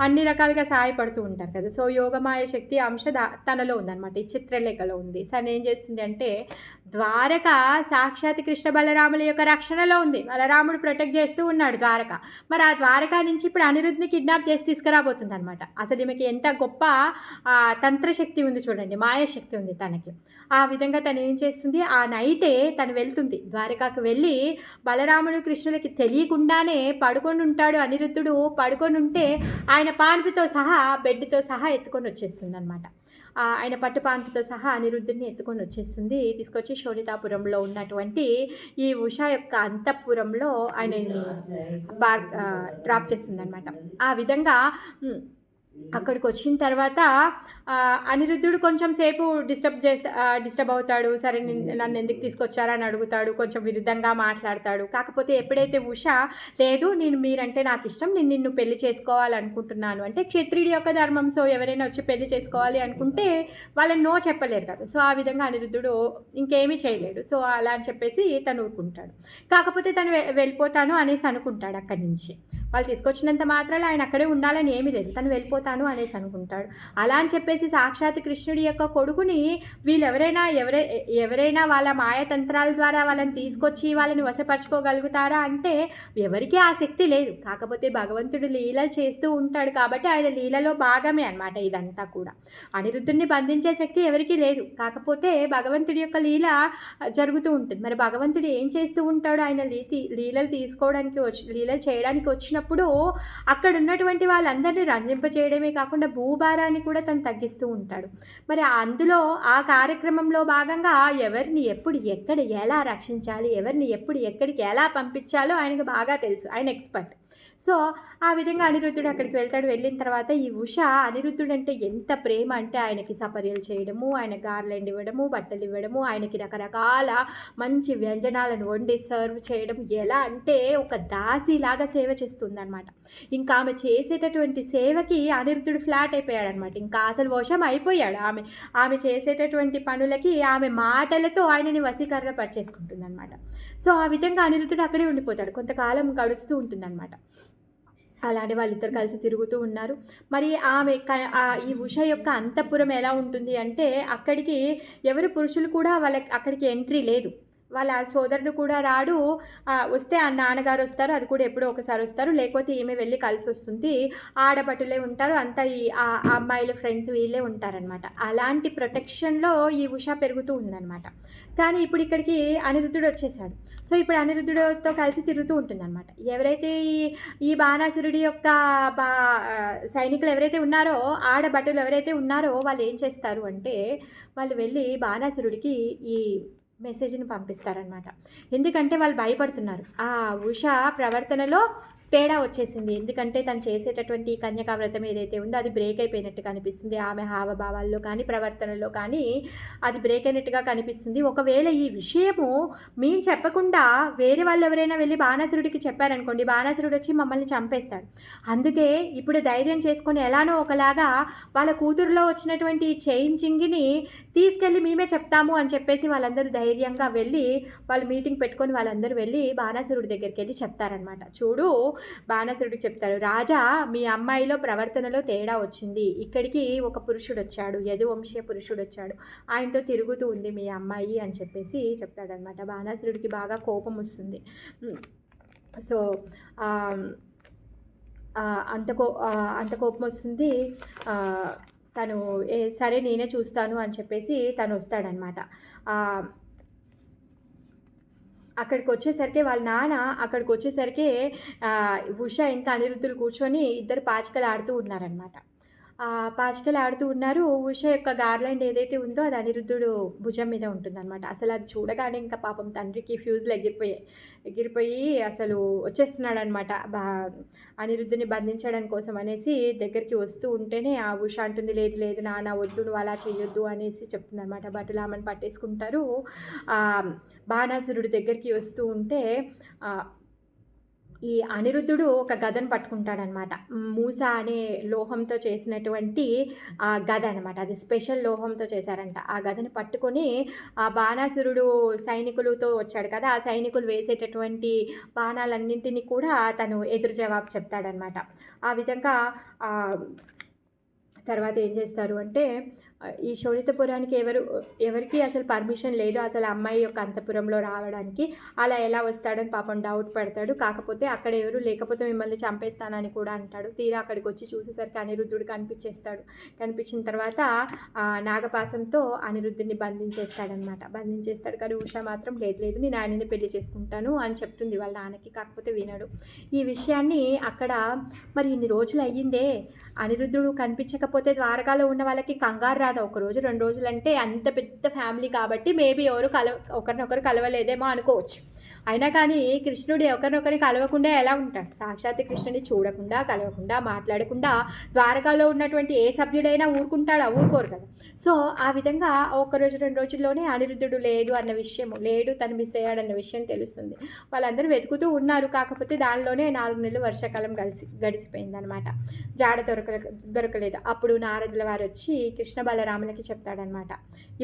అన్ని రకాలుగా సహాయపడుతూ ఉంటారు కదా. సో యోగమాయ శక్తి అంశ తనలో ఉందన్నమాట, ఈ చిత్రలేఖలో ఉంది. తను ఏం చేస్తుంది అంటే ద్వారక సాక్షాత్ కృష్ణ బలరాముల యొక్క రక్షణలో ఉంది. బలరాముడు ప్రొటెక్ట్ చేస్తూ ఉన్నాడు ద్వారక. మరి ఆ ద్వారకా నుంచి ఇప్పుడు అనిరుద్ధిని కిడ్నాప్ చేసి తీసుకురాబోతుంది అనమాట. అసలు ఈమెకి ఎంత గొప్ప తంత్రశక్తి ఉంది చూడండి, మాయాశక్తి ఉంది తనకి. ఆ విధంగా తను ఏం చేస్తుంది, ఆ నైటే తను వెళ్తుంది ద్వారకాకు. వెళ్ళి బలరాముడు కృష్ణులకి తెలియకుండానే పడుకొని ఉంటాడు అనిరుద్ధుడు. పడుకొని ఉంటే ఆయన పాన్పుతో సహా బెడ్తో సహా ఎత్తుకొని వచ్చేస్తుంది అనమాట. ఆయన పట్టుపాన్పుతో సహా అనిరుద్ధుడిని ఎత్తుకొని వచ్చేస్తుంది. తీసుకొచ్చి శోణితాపురంలో ఉన్నటువంటి ఈ ఉష యొక్క అంతఃపురంలో ఆయనని డ్రాప్ చేస్తుంది అనమాట. ఆ విధంగా అక్కడికి వచ్చిన తర్వాత అనిరుద్ధుడు కొంచెం సేపు డిస్టర్బ్ అవుతాడు. సరే నన్ను ఎందుకు తీసుకొచ్చారా అని అడుగుతాడు, కొంచెం విరుద్ధంగా మాట్లాడతాడు. కాకపోతే ఎప్పుడైతే ఉష లేదు మీరంటే నాకు ఇష్టం, నేను నిన్ను పెళ్లి చేసుకోవాలనుకుంటున్నాను అంటే, క్షత్రియుడి యొక్క ధర్మం. సో ఎవరైనా వచ్చి పెళ్లి చేసుకోవాలి అనుకుంటే వాళ్ళని నో చెప్పలేరు కదా. సో ఆ విధంగా అనిరుద్ధుడు ఇంకేమీ చేయలేడు. సో అలా అని చెప్పేసి తను ఊరుకుంటాడు. కాకపోతే తను వెళ్ళిపోతాను అనేసి అనుకుంటాడు అక్కడి నుంచి. వాళ్ళు తీసుకొచ్చినంత మాత్రాలు ఆయన అక్కడే ఉండాలని ఏమీ లేదు, తను వెళ్ళిపోతాను అనేసి అనుకుంటాడు. అలా అని చెప్పేసి సాక్షాత్ కృష్ణుడి యొక్క కొడుకుని వీళ్ళు ఎవరైనా వాళ్ళ మాయతంత్రాల ద్వారా వాళ్ళని తీసుకొచ్చి వాళ్ళని వశపరచుకోగలుగుతారా అంటే ఎవరికీ ఆ శక్తి లేదు. కాకపోతే భగవంతుడు లీలలు చేస్తూ ఉంటాడు కాబట్టి ఆయన లీలలో భాగమే అనమాట ఇదంతా కూడా. అనిరుద్ధుడిని బంధించే శక్తి ఎవరికీ లేదు, కాకపోతే భగవంతుడి యొక్క లీల జరుగుతూ ఉంటుంది. మరి భగవంతుడు ఏం చేస్తూ ఉంటాడు, ఆయన లీలలు చేయడానికి వచ్చినప్పుడు అక్కడ ఉన్నటువంటి వాళ్ళందరినీ రంజింపచేయడమే కాకుండా భూభారాన్ని కూడా తను తగ్గిస్తూ ఉంటాడు. మరి అందులో ఆ కార్యక్రమంలో భాగంగా ఎవరిని ఎప్పుడు ఎక్కడ ఎలా రక్షించాలి, ఎవరిని ఎప్పుడు ఎక్కడికి ఎలా పంపించాలో ఆయనకు బాగా తెలుసు, ఆయన ఎక్స్పర్ట్. సో ఆ విధంగా అనిరుద్ధుడు అక్కడికి వెళ్తాడు. వెళ్ళిన తర్వాత ఈ ఉష అనిరుద్ధుడు అంటే ఎంత ప్రేమ అంటే ఆయనకి సపర్యలు చేయడము, ఆయన గార్లెండ్ ఇవ్వడము, బట్టలు ఇవ్వడము, ఆయనకి రకరకాల మంచి వ్యంజనాలను వండి సర్వ్ చేయడం, ఎలా అంటే ఒక దాసిలాగా సేవ చేస్తుందన్నమాట. ఇంకా ఆమె చేసేటటువంటి సేవకి అనిరుద్ధుడు ఫ్లాట్ అయిపోయాడనమాట. ఇంకా అసలు వశం అయిపోయాడు. ఆమె చేసేటటువంటి పనులకి ఆమె మాటలతో ఆయనని వశీకరణ పరిచేసుకుంటుంది అనమాట. సో ఆ విధంగా అనిరుద్ధుడు అక్కడే ఉండిపోతాడు. కొంతకాలం గడుస్తూ ఉంటుందన్నమాట. అలానే వాళ్ళిద్దరు కలిసి తిరుగుతూ ఉన్నారు. మరి ఈ ఉష యొక్క అంతఃపురం ఎలా ఉంటుంది అంటే అక్కడికి ఎవరు పురుషులు కూడా అక్కడికి ఎంట్రీ లేదు. వాళ్ళ సోదరుడు కూడా రాడు. వస్తే ఆ నాన్నగారు వస్తారు, అది కూడా ఎప్పుడో ఒకసారి వస్తారు, లేకపోతే ఈమె వెళ్ళి కలిసి వస్తుంది. ఆడబట్టులే ఉంటారు, అంతా ఆ అమ్మాయిల ఫ్రెండ్స్ వీళ్ళే ఉంటారనమాట. అలాంటి ప్రొటెక్షన్లో ఈ ఉష పెరుగుతూ ఉందన్నమాట. కానీ ఇప్పుడు ఇక్కడికి అనిరుద్ధుడు వచ్చేసాడు. సో ఇప్పుడు అనిరుద్ధుడితో కలిసి తిరుగుతూ ఉంటుందన్నమాట. ఎవరైతే ఈ బాణాసురుడి యొక్క సైనికులు ఎవరైతే ఉన్నారో, ఆడబట్టులు ఎవరైతే ఉన్నారో వాళ్ళు ఏం చేస్తారు అంటే వాళ్ళు వెళ్ళి బాణాసురుడికి ఈ మెసేజ్ని పంపిస్తారనమాట. ఎందుకంటే వాళ్ళు భయపడుతున్నారు. ఆ ఉష ప్రవర్తనలో తేడా వచ్చేసింది. ఎందుకంటే తను చేసేటటువంటి కన్యకా వ్రతం ఏదైతే ఉందో అది బ్రేక్ అయిపోయినట్టు కనిపిస్తుంది. ఆమె హావభావాల్లో కానీ ప్రవర్తనలో కానీ అది బ్రేక్ అయినట్టుగా కనిపిస్తుంది. ఒకవేళ ఈ విషయము మేము చెప్పకుండా వేరే వాళ్ళు ఎవరైనా వెళ్ళి బాణాసురుడికి చెప్పారనుకోండి, బాణాసురుడు వచ్చి మమ్మల్ని చంపేస్తాడు. అందుకే ఇప్పుడు ధైర్యం చేసుకొని ఎలానో ఒకలాగా వాళ్ళ కూతురులో వచ్చినటువంటి చేంజింగ్ని తీసుకెళ్ళి మేమే చెప్తాము అని చెప్పేసి వాళ్ళందరూ ధైర్యంగా వెళ్ళి వాళ్ళు మీటింగ్ పెట్టుకొని వాళ్ళందరూ వెళ్ళి బాణాసురుడి దగ్గరికి వెళ్ళి చెప్తారనమాట. చూడు, బాణాసురుడికి చెప్తారు, రాజా మీ అమ్మాయిలో ప్రవర్తనలో తేడా వచ్చింది, ఇక్కడికి ఒక పురుషుడు వచ్చాడు, యదువంశీయ పురుషుడు వచ్చాడు, ఆయనతో తిరుగుతూ ఉంది మీ అమ్మాయి అని చెప్పేసి చెప్తాడనమాట. బాణాసురుడికి బాగా కోపం వస్తుంది. సో అంత కోపం వస్తుంది. తను సరే నేనే చూస్తాను అని చెప్పేసి తను వస్తాడనమాట. అక్కడికి వచ్చేసరికి వాళ్ళ నాన్న అక్కడికి వచ్చేసరికి ఉష ఇంకా అనిరుద్ధులు కూర్చొని ఇద్దరు పాచికలు ఆడుతూ ఉన్నారనమాట. పాచికలు ఆడుతూ ఉన్నారు. ఉష యొక్క గార్లాండ్ ఏదైతే ఉందో అది అనిరుద్ధుడు భుజం మీద ఉంటుందన్నమాట. అసలు అది చూడగానే ఇంకా పాపం తండ్రికి ఫ్యూజులు ఎగిరిపోయి అసలు వచ్చేస్తున్నాడు అనమాట. అనిరుద్ధుని బంధించడం కోసం అనేసి దగ్గరికి వస్తూ ఉంటేనే ఆ ఉష అంటుంది, లేదు లేదు నాన్న వద్దు, నువ్వు అలా చేయొద్దు అనేసి చెప్తుంది అనమాట. బట్టలు ఆమెను పట్టేసుకుంటారు. బాణాసురుడు దగ్గరికి వస్తూ ఉంటే ఈ అనిరుద్ధుడు ఒక గదను పట్టుకుంటాడనమాట. మూస అనే లోహంతో చేసినటువంటి గద అనమాట. అది స్పెషల్ లోహంతో చేశారంట. ఆ గదని పట్టుకొని ఆ బాణాసురుడు సైనికులతో వచ్చాడు కదా! ఆ సైనికులు వేసేటటువంటి బాణాలన్నింటినీ కూడా తను ఎదురు జవాబు చెప్తాడనమాట. ఆ విధంగా తర్వాత ఏం చేస్తారు అంటే ఈ శోణితపురానికి ఎవరికి అసలు పర్మిషన్ లేదు అసలు అమ్మాయి యొక్క అంతఃపురంలో రావడానికి. అలా ఎలా వస్తాడని పాపం డౌట్ పడతాడు. కాకపోతే అక్కడ ఎవరు లేకపోతే మిమ్మల్ని చంపేస్తానని కూడా అంటాడు. తీరా అక్కడికి వచ్చి చూసేసరికి అనిరుద్ధుడు కనిపించేస్తాడు. కనిపించిన తర్వాత నాగపాశంతో అనిరుద్ధుడిని బంధించేస్తాడనమాట. బంధించేస్తాడు. కానీ ఉష మాత్రం లేదు నేను ఆయనని పెళ్లి చేసుకుంటాను అని చెప్తుంది వాళ్ళ నాన్నకి. కాకపోతే వినడు. ఈ విషయాన్ని అక్కడ మరి ఇన్ని రోజులు అయ్యిందే అనిరుద్ధుడు కనిపించకపోతే ద్వారకాలో ఉన్న వాళ్ళకి కంగారు రాదా? ఒక రోజు 2 రోజులు అంటే అంత పెద్ద ఫ్యామిలీ కాబట్టి మేబీ ఎవరు ఒకరినొకరు కలవలేదేమో అనుకోవచ్చు. అయినా కానీ కృష్ణుడు ఒకరినొకరిని కలవకుండా ఎలా ఉంటాడు? సాక్షాత్ కృష్ణుని చూడకుండా, కలవకుండా, మాట్లాడకుండా ద్వారకాలో ఉన్నటువంటి ఏ సభ్యుడైనా ఊరుకుంటాడా? ఊరుకోరు కదా. సో ఆ విధంగా ఒకరోజు 2 రోజుల్లోనే అనిరుద్ధుడు లేడు అన్న విషయం, లేడు తను మిస్ అయ్యాడన్న విషయం తెలుస్తుంది. వాళ్ళందరూ వెతుకుతూ ఉన్నారు. కాకపోతే దానిలోనే 4 నెలలు వర్షాకాలం గడిచిపోయిందనమాట. జాడ దొరకలేదు. అప్పుడు నారదుల వారు వచ్చి కృష్ణ బలరాములకి చెప్తాడనమాట.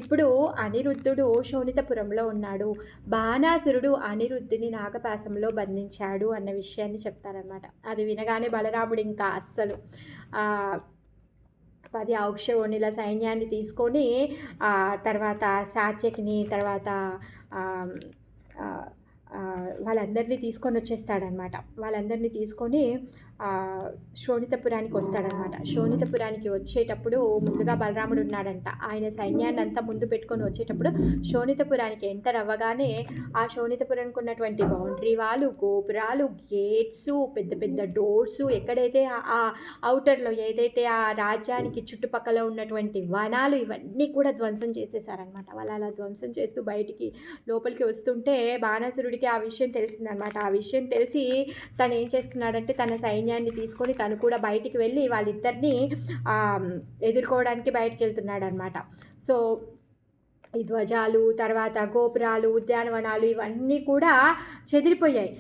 ఇప్పుడు అనిరుద్ధుడు శోణితపురంలో ఉన్నాడు, బాణాసురుడు అనిరుద్ధుని నాగపాశంలో బంధించాడు అన్న విషయాన్ని చెప్తారనమాట. అది వినగానే బలరాముడు ఇంకా అస్సలు 10 అక్షోణిల సైన్యాన్ని తీసుకొని తర్వాత సాత్యకిని తర్వాత వాళ్ళందరినీ తీసుకొని వచ్చేస్తాడనమాట. వాళ్ళందరినీ తీసుకొని శోణితపురానికి వస్తాడనమాట. శోణితపురానికి వచ్చేటప్పుడు ముందుగా బలరాముడు ఉన్నాడంట. ఆయన సైన్యాన్ని అంతా ముందు పెట్టుకొని వచ్చేటప్పుడు శోణితపురానికి ఎంటర్ అవ్వగానే ఆ శోణితపురానికి ఉన్నటువంటి బౌండరీ వాళ్ళు, గోపురాలు, గేట్స్, పెద్ద పెద్ద డోర్సు, ఎక్కడైతే ఆ అవుటర్లో ఏదైతే ఆ రాజ్యానికి చుట్టుపక్కల ఉన్నటువంటి వనాలు ఇవన్నీ కూడా ధ్వంసం చేసేసారనమాట. వాళ్ళు అలా ధ్వంసం చేస్తూ బయటికి లోపలికి వస్తుంటే బాణాసురుడికి ఆ విషయం తెలిసిందనమాట. ఆ విషయం తెలిసి తను ఏం చేస్తున్నాడంటే తన సైన్యాన్ని తీసుకొని తను కూడా బయటికి వెళ్ళి వాళ్ళిద్దరిని ఎదుర్కోవడానికి బయటికి వెళ్తున్నాడు అనమాట. సో ఈ ధ్వజాలు, తర్వాత గోపురాలు, ఉద్యానవనాలు ఇవన్నీ కూడా చెదిరిపోయాయి.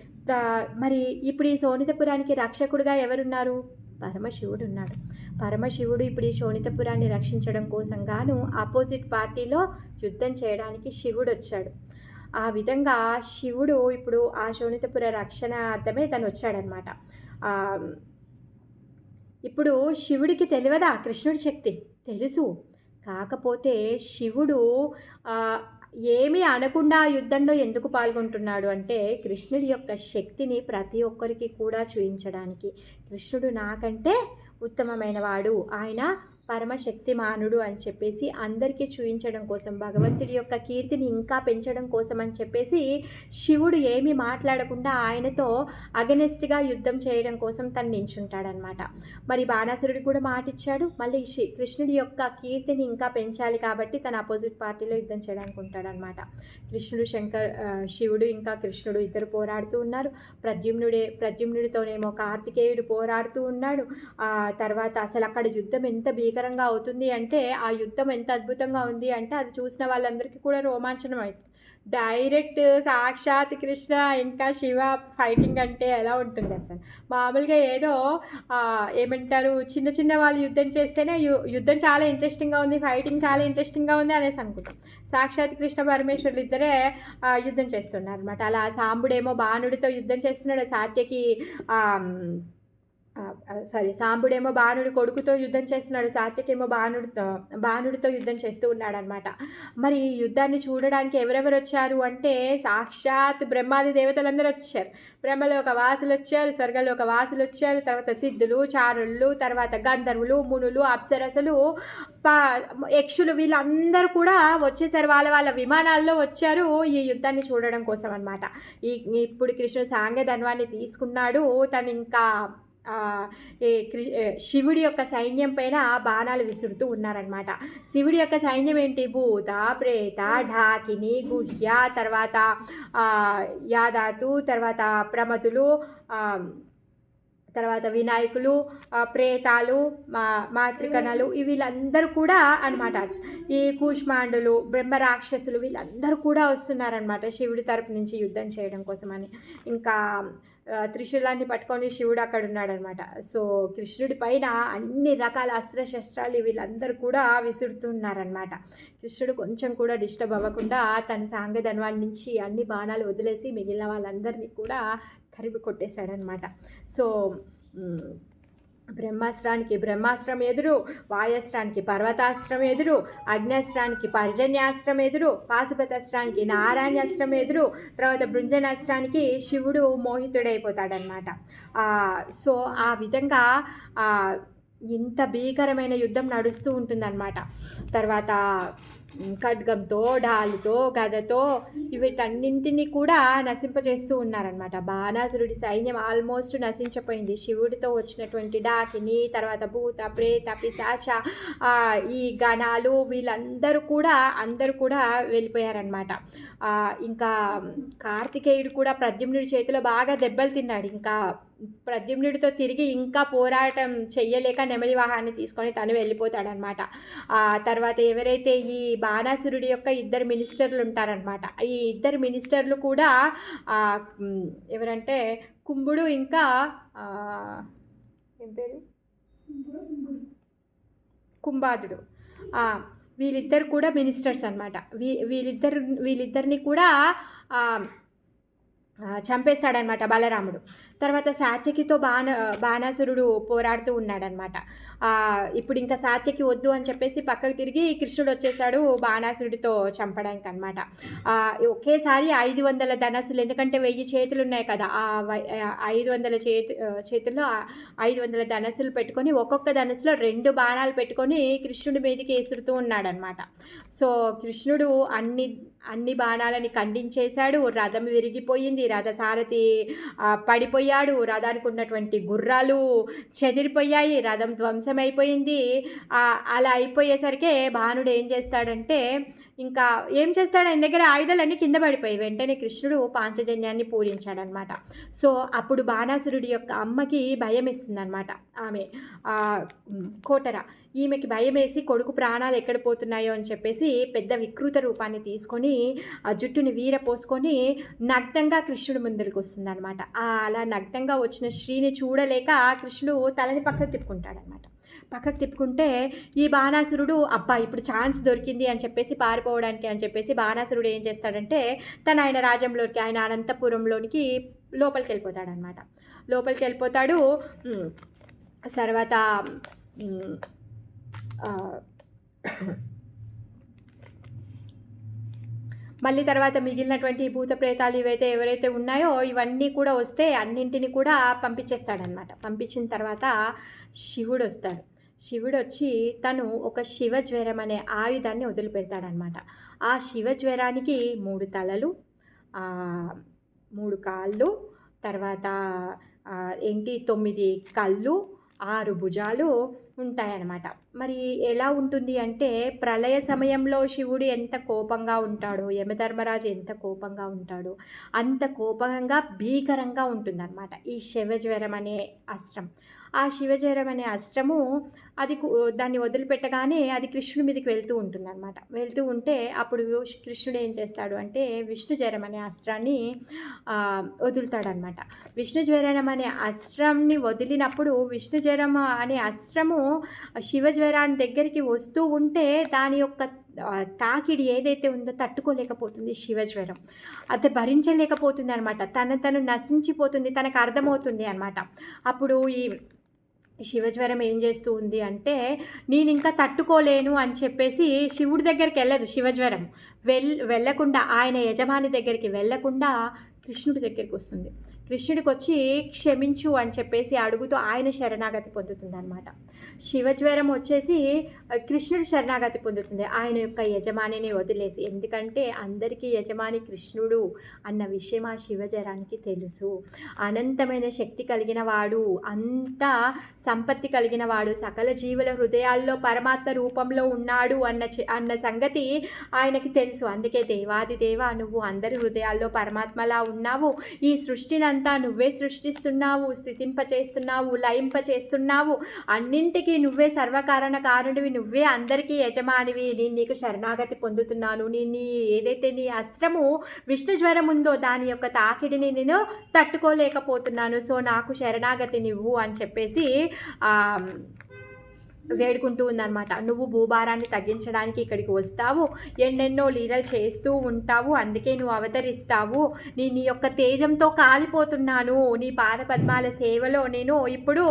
మరి ఇప్పుడు ఈ శోణితపురానికి రక్షకుడుగా ఎవరున్నారు? పరమశివుడు ఉన్నాడు. పరమశివుడు ఇప్పుడు ఈ శోణితపురాన్ని రక్షించడం కోసం గాను ఆపోజిట్ పార్టీలో యుద్ధం చేయడానికి శివుడు వచ్చాడు. ఆ విధంగా శివుడు ఇప్పుడు ఆ శోణితపుర రక్షణార్థమే తను వచ్చాడనమాట. ఇప్పుడు శివుడికి తెలియదా కృష్ణుడి శక్తి? తెలుసు. కాకపోతే శివుడు ఏమీ అనకుండా యుద్ధంలో ఎందుకు పాల్గొంటున్నాడు అంటే కృష్ణుడి యొక్క శక్తిని ప్రతి ఒక్కరికి కూడా చూపించడానికి. కృష్ణుడు నాకంటే ఉత్తమమైన వాడు, ఆయన పరమశక్తిమానుడు అని చెప్పేసి అందరికీ చూపించడం కోసం, భగవంతుడి యొక్క కీర్తిని ఇంకా పెంచడం కోసం అని చెప్పేసి శివుడు ఏమీ మాట్లాడకుండా ఆయనతో అగెనెస్ట్గా యుద్ధం చేయడం కోసం తను నించుంటాడనమాట. మరి బాణాసురుడికి కూడా మాట ఇచ్చాడు. మళ్ళీ కృష్ణుడి యొక్క కీర్తిని ఇంకా పెంచాలి కాబట్టి తన అపోజిట్ పార్టీలో యుద్ధం చేయడానికి ఉంటాడనమాట. శివుడు ఇంకా కృష్ణుడు ఇద్దరు పోరాడుతూ ఉన్నారు. ప్రద్యుమ్నుడితోనేమో కార్తికేయుడు పోరాడుతూ ఉన్నాడు. తర్వాత అసలు అక్కడ యుద్ధం ఎంత భీకరంగా అవుతుంది అంటే ఆ యుద్ధం ఎంత అద్భుతంగా ఉంది అంటే అది చూసిన వాళ్ళందరికీ కూడా రోమాంచనం అవుతుంది. డైరెక్ట్ సాక్షాత్ కృష్ణ ఇంకా శివ ఫైటింగ్ అంటే ఎలా ఉంటుంది అసలు? మామూలుగా ఏదో ఏమంటారు చిన్న చిన్న వాళ్ళు యుద్ధం చేస్తేనే యుద్ధం చాలా ఇంట్రెస్టింగ్గా ఉంది, ఫైటింగ్ చాలా ఇంట్రెస్టింగ్గా ఉంది అనేసి అనుకుంటాం. సాక్షాత్ కృష్ణ పరమేశ్వరులు ఇద్దరే యుద్ధం చేస్తున్నారు అనమాట. అలా సాంబుడేమో బాణుడితో యుద్ధం చేస్తున్నాడు, సాత్యకి సాంబుడేమో బాణుడి కొడుకుతో యుద్ధం చేస్తున్నాడు, సాత్యకేమో బాణుడితో యుద్ధం చేస్తూ ఉన్నాడనమాట. మరి ఈ యుద్ధాన్ని చూడడానికి ఎవరెవరు వచ్చారు అంటే సాక్షాత్ బ్రహ్మాది దేవతలందరూ వచ్చారు. బ్రహ్మలోక వాసులు వచ్చారు, స్వర్గలోక వాసులు వచ్చారు, తర్వాత సిద్ధులు, చారుళ్ళు, తర్వాత గంధర్వులు, మునులు, అప్సరసలు, యక్షులు వీళ్ళందరూ కూడా వచ్చేసారు. వాళ్ళ విమానాల్లో వచ్చారు ఈ యుద్ధాన్ని చూడడం కోసం అనమాట. ఇప్పుడు కృష్ణుడు సాంగధన్వాన్ని తీసుకున్నాడు. తను ఇంకా శివుడి యొక్క సైన్యం పైన బాణాలు విసురుతూ ఉన్నారనమాట. శివుడి యొక్క సైన్యం ఏంటి? భూత, ప్రేత, ఢాకిని, గుహ్య, తర్వాత యాదాతు, తర్వాత ప్రమతులు, తర్వాత వినాయకులు, ప్రేతాలు, మాతృకణలు వీళ్ళందరూ కూడా అనమాట. ఈ కూష్మాండులు, బ్రహ్మరాక్షసులు వీళ్ళందరూ కూడా వస్తున్నారనమాట శివుడి తరపు నుంచి యుద్ధం చేయడం కోసమని. ఇంకా త్రిశూలాన్ని పట్టుకొని శివుడు అక్కడ ఉన్నాడనమాట. సో కృష్ణుడి పైన అన్ని రకాల అస్త్రశస్త్రాలు వీళ్ళందరూ కూడా విసురుతున్నారనమాట. కృష్ణుడు కొంచెం కూడా డిస్టర్బ్ అవ్వకుండా తన సాంగధన్వాన్ని నుంచి అన్ని బాణాలు వదిలేసి మిగిలిన వాళ్ళందరినీ కూడా తరిమి కొట్టేశాడనమాట. సో బ్రహ్మాస్త్రానికి బ్రహ్మాస్త్రం ఎదురు, వాయస్త్రానికి పర్వతాస్త్రం ఎదురు, అగ్నాస్త్రానికి పర్జన్యాస్త్రం ఎదురు, పాశుపతాస్త్రానికి నారాయణాస్త్రం ఎదురు, తర్వాత బృంజనాస్త్రానికి శివుడు మోహితుడైపోతాడనమాట. సో ఆ విధంగా ఇంత భీకరమైన యుద్ధం నడుస్తూ ఉంటుందన్నమాట. తర్వాత ఖడ్గంతో, డాలుతో, గదతో వీటన్నింటినీ కూడా నశింపజేస్తూ ఉన్నారనమాట. బాణాసురుడి సైన్యం ఆల్మోస్ట్ నశించిపోయింది. శివుడితో వచ్చినటువంటి డాకిని, తర్వాత భూత, ప్రేత, పిశాచ, ఈ గణాలు వీళ్ళందరూ కూడా వెళ్ళిపోయారనమాట. ఇంకా కార్తికేయుడు కూడా ప్రద్యుమ్నుడి చేతిలో బాగా దెబ్బలు తిన్నాడు. ఇంకా ప్రద్యుమ్నుడితో తిరిగి ఇంకా పోరాటం చెయ్యలేక నెమలి వాహాన్ని తీసుకొని తను వెళ్ళిపోతాడనమాట. తర్వాత ఎవరైతే ఈ బాణాసురుడి యొక్క ఇద్దరు మినిస్టర్లు ఉంటారనమాట, ఈ ఇద్దరు మినిస్టర్లు కూడా ఎవరంటే కుంభుడు ఇంకా ఏం పేరు కుంభాదుడు, వీళ్ళిద్దరు కూడా మినిస్టర్స్ అనమాట. వీళ్ళిద్దరిని కూడా చంపేస్తాడనమాట బలరాముడు. తర్వాత సాత్యకితో బాణాసురుడు పోరాడుతూ ఉన్నాడనమాట. ఇప్పుడు ఇంకా సాత్యకి వద్దు అని చెప్పేసి పక్కకు తిరిగి కృష్ణుడు వచ్చేసాడు బాణాసురుడితో చంపడానికి అనమాట. ఒకేసారి 500 ధనస్సులు, ఎందుకంటే 1000 చేతులు ఉన్నాయి కదా, 500 చేతుల్లో 500 ధనస్సులు పెట్టుకొని ఒక్కొక్క ధనస్సులో 2 బాణాలు పెట్టుకొని కృష్ణుడి మీదకి ఎసురుతూ ఉన్నాడనమాట. సో కృష్ణుడు అన్ని బాణాలని ఖండించేశాడు. రథం విరిగిపోయింది, రథసారథి పడిపోయాడు, రథానికి ఉన్నటువంటి గుర్రాలు చెదిరిపోయాయి, రథం ధ్వంసమైపోయింది. అలా అయిపోయేసరికి భానుడు ఏం చేస్తాడంటే, ఇంకా ఏం చేస్తాడు, ఆయన దగ్గర ఆయుధాలన్నీ కింద పడిపోయి వెంటనే కృష్ణుడు పాంచజన్యాన్ని పూరించాడనమాట. సో అప్పుడు బాణాసురుడి యొక్క అమ్మకి భయం ఇస్తుందన్నమాట. ఆమె కోటర, ఈమెకి భయం వేసి కొడుకు ప్రాణాలు ఎక్కడ పోతున్నాయో అని చెప్పేసి పెద్ద వికృత రూపాన్ని తీసుకొని ఆ జుట్టుని వీరపోసుకొని నగ్నంగా కృష్ణుడు ముందరికి వస్తుందన్నమాట. అలా నగ్నంగా వచ్చిన శ్రీని చూడలేక కృష్ణుడు తలని పక్కకు తిప్పుకుంటాడనమాట. పక్కకు తిప్పుకుంటే ఈ బాణాసురుడు అబ్బా ఇప్పుడు ఛాన్స్ దొరికింది అని చెప్పేసి పారిపోవడానికి అని చెప్పేసి బాణాసురుడు ఏం చేస్తాడంటే ఆయన రాజ్యంలోకి, ఆయన అనంతపురంలోనికి లోపలికి వెళ్ళిపోతాడనమాట. లోపలికి వెళ్ళిపోతాడు. తర్వాత మళ్ళీ తర్వాత మిగిలినటువంటి భూత ప్రేతాలు ఎవరైతే ఉన్నాయో ఇవన్నీ కూడా వస్తే అన్నింటినీ కూడా పంపించేస్తాడనమాట. పంపించిన తర్వాత శివుడు వస్తాడు. శివుడు వచ్చి తను ఒక శివజ్వరం అనే ఆయుధాన్ని వదిలిపెడతాడనమాట. ఆ శివజ్వరానికి 3 తలలు, 3 కాళ్ళు, తర్వాత 9 కళ్ళు, 6 భుజాలు ఉంటాయన్నమాట. మరి ఎలా ఉంటుంది అంటే, ప్రళయ సమయంలో శివుడు ఎంత కోపంగా ఉంటాడో, యమధర్మరాజు ఎంత కోపంగా ఉంటాడో అంత కోపంగా భీకరంగా ఉంటుందన్నమాట ఈ శివజ్వరం అనే అస్త్రం. ఆ శివజ్వరం అనే అస్త్రము దాన్ని వదిలిపెట్టగానే అది కృష్ణుడి మీదకి వెళ్తూ ఉంటుందన్నమాట. వెళ్తూ ఉంటే అప్పుడు కృష్ణుడు ఏం చేస్తాడు అంటే విష్ణుజ్వరం అనే అస్త్రాన్ని వదులుతాడనమాట. విష్ణుజ్వరం అనే అస్త్రాన్ని వదిలినప్పుడు విష్ణుజ్వరం అనే అస్త్రము శివజ్వరాన్ని దగ్గరికి వస్తూ ఉంటే దాని యొక్క తాకిడి ఏదైతే ఉందో తట్టుకోలేకపోతుంది శివజ్వరం. అది భరించలేకపోతుంది అనమాట. తను నశించిపోతుంది, తనకు అర్థమవుతుంది అనమాట. అప్పుడు ఈ శివజ్వరం ఏం చేస్తూ ఉంది అంటే, నేను ఇంకా తట్టుకోలేను అని చెప్పేసి శివుడి దగ్గరికి వెళ్ళదు. శివజ్వరం వెళ్ళకుండా, ఆయన యజమాని దగ్గరికి వెళ్ళకుండా కృష్ణుడి దగ్గరికి వస్తుంది. కృష్ణుడికి వచ్చి క్షమించు అని చెప్పేసి అడుగుతూ ఆయన శరణాగతి పొందుతుందన్నమాట. శివజ్వరం వచ్చేసి కృష్ణుడు శరణాగతి పొందుతుంది ఆయన యొక్క యజమానిని వదిలేసి. ఎందుకంటే అందరికీ యజమాని కృష్ణుడు అన్న విషయం ఆ శివజ్వరానికి తెలుసు. అనంతమైన శక్తి కలిగిన వాడు, అంతా సంపత్తి కలిగిన వాడు, సకల జీవుల హృదయాల్లో పరమాత్మ రూపంలో ఉన్నాడు అన్న సంగతి ఆయనకి తెలుసు. అందుకే దేవాది దేవ, నువ్వు అందరి హృదయాల్లో పరమాత్మలా ఉన్నావు, ఈ సృష్టినంతా నువ్వే సృష్టిస్తున్నావు, స్థితింపచేస్తున్నావు, లయింపచేస్తున్నావు, అన్నింటికీ నువ్వే సర్వకారణ కారుడివి, నువ్వే అందరికీ యజమానివి, నేను నీకు శరణాగతి పొందుతున్నాను, నీ ఏదైతే నీ అస్త్రము విష్ణు జ్వరం ఉందో దాని యొక్క తాకిడిని నేను తట్టుకోలేకపోతున్నాను, సో నాకు శరణాగతి నువ్వు అని చెప్పేసి వేడుకుంటూ ఉందన్నమాట. నువ్వు భూభారాన్ని తగ్గించడానికి ఇక్కడికి వస్తావు, ఎన్నెన్నో లీలలు చేస్తూ ఉంటావు, అందుకే నువ్వు అవతరిస్తావు, నీ యొక్క తేజంతో కాలిపోతున్నాను, నీ పాదపద్మాల సేవలో నేను ఇప్పుడు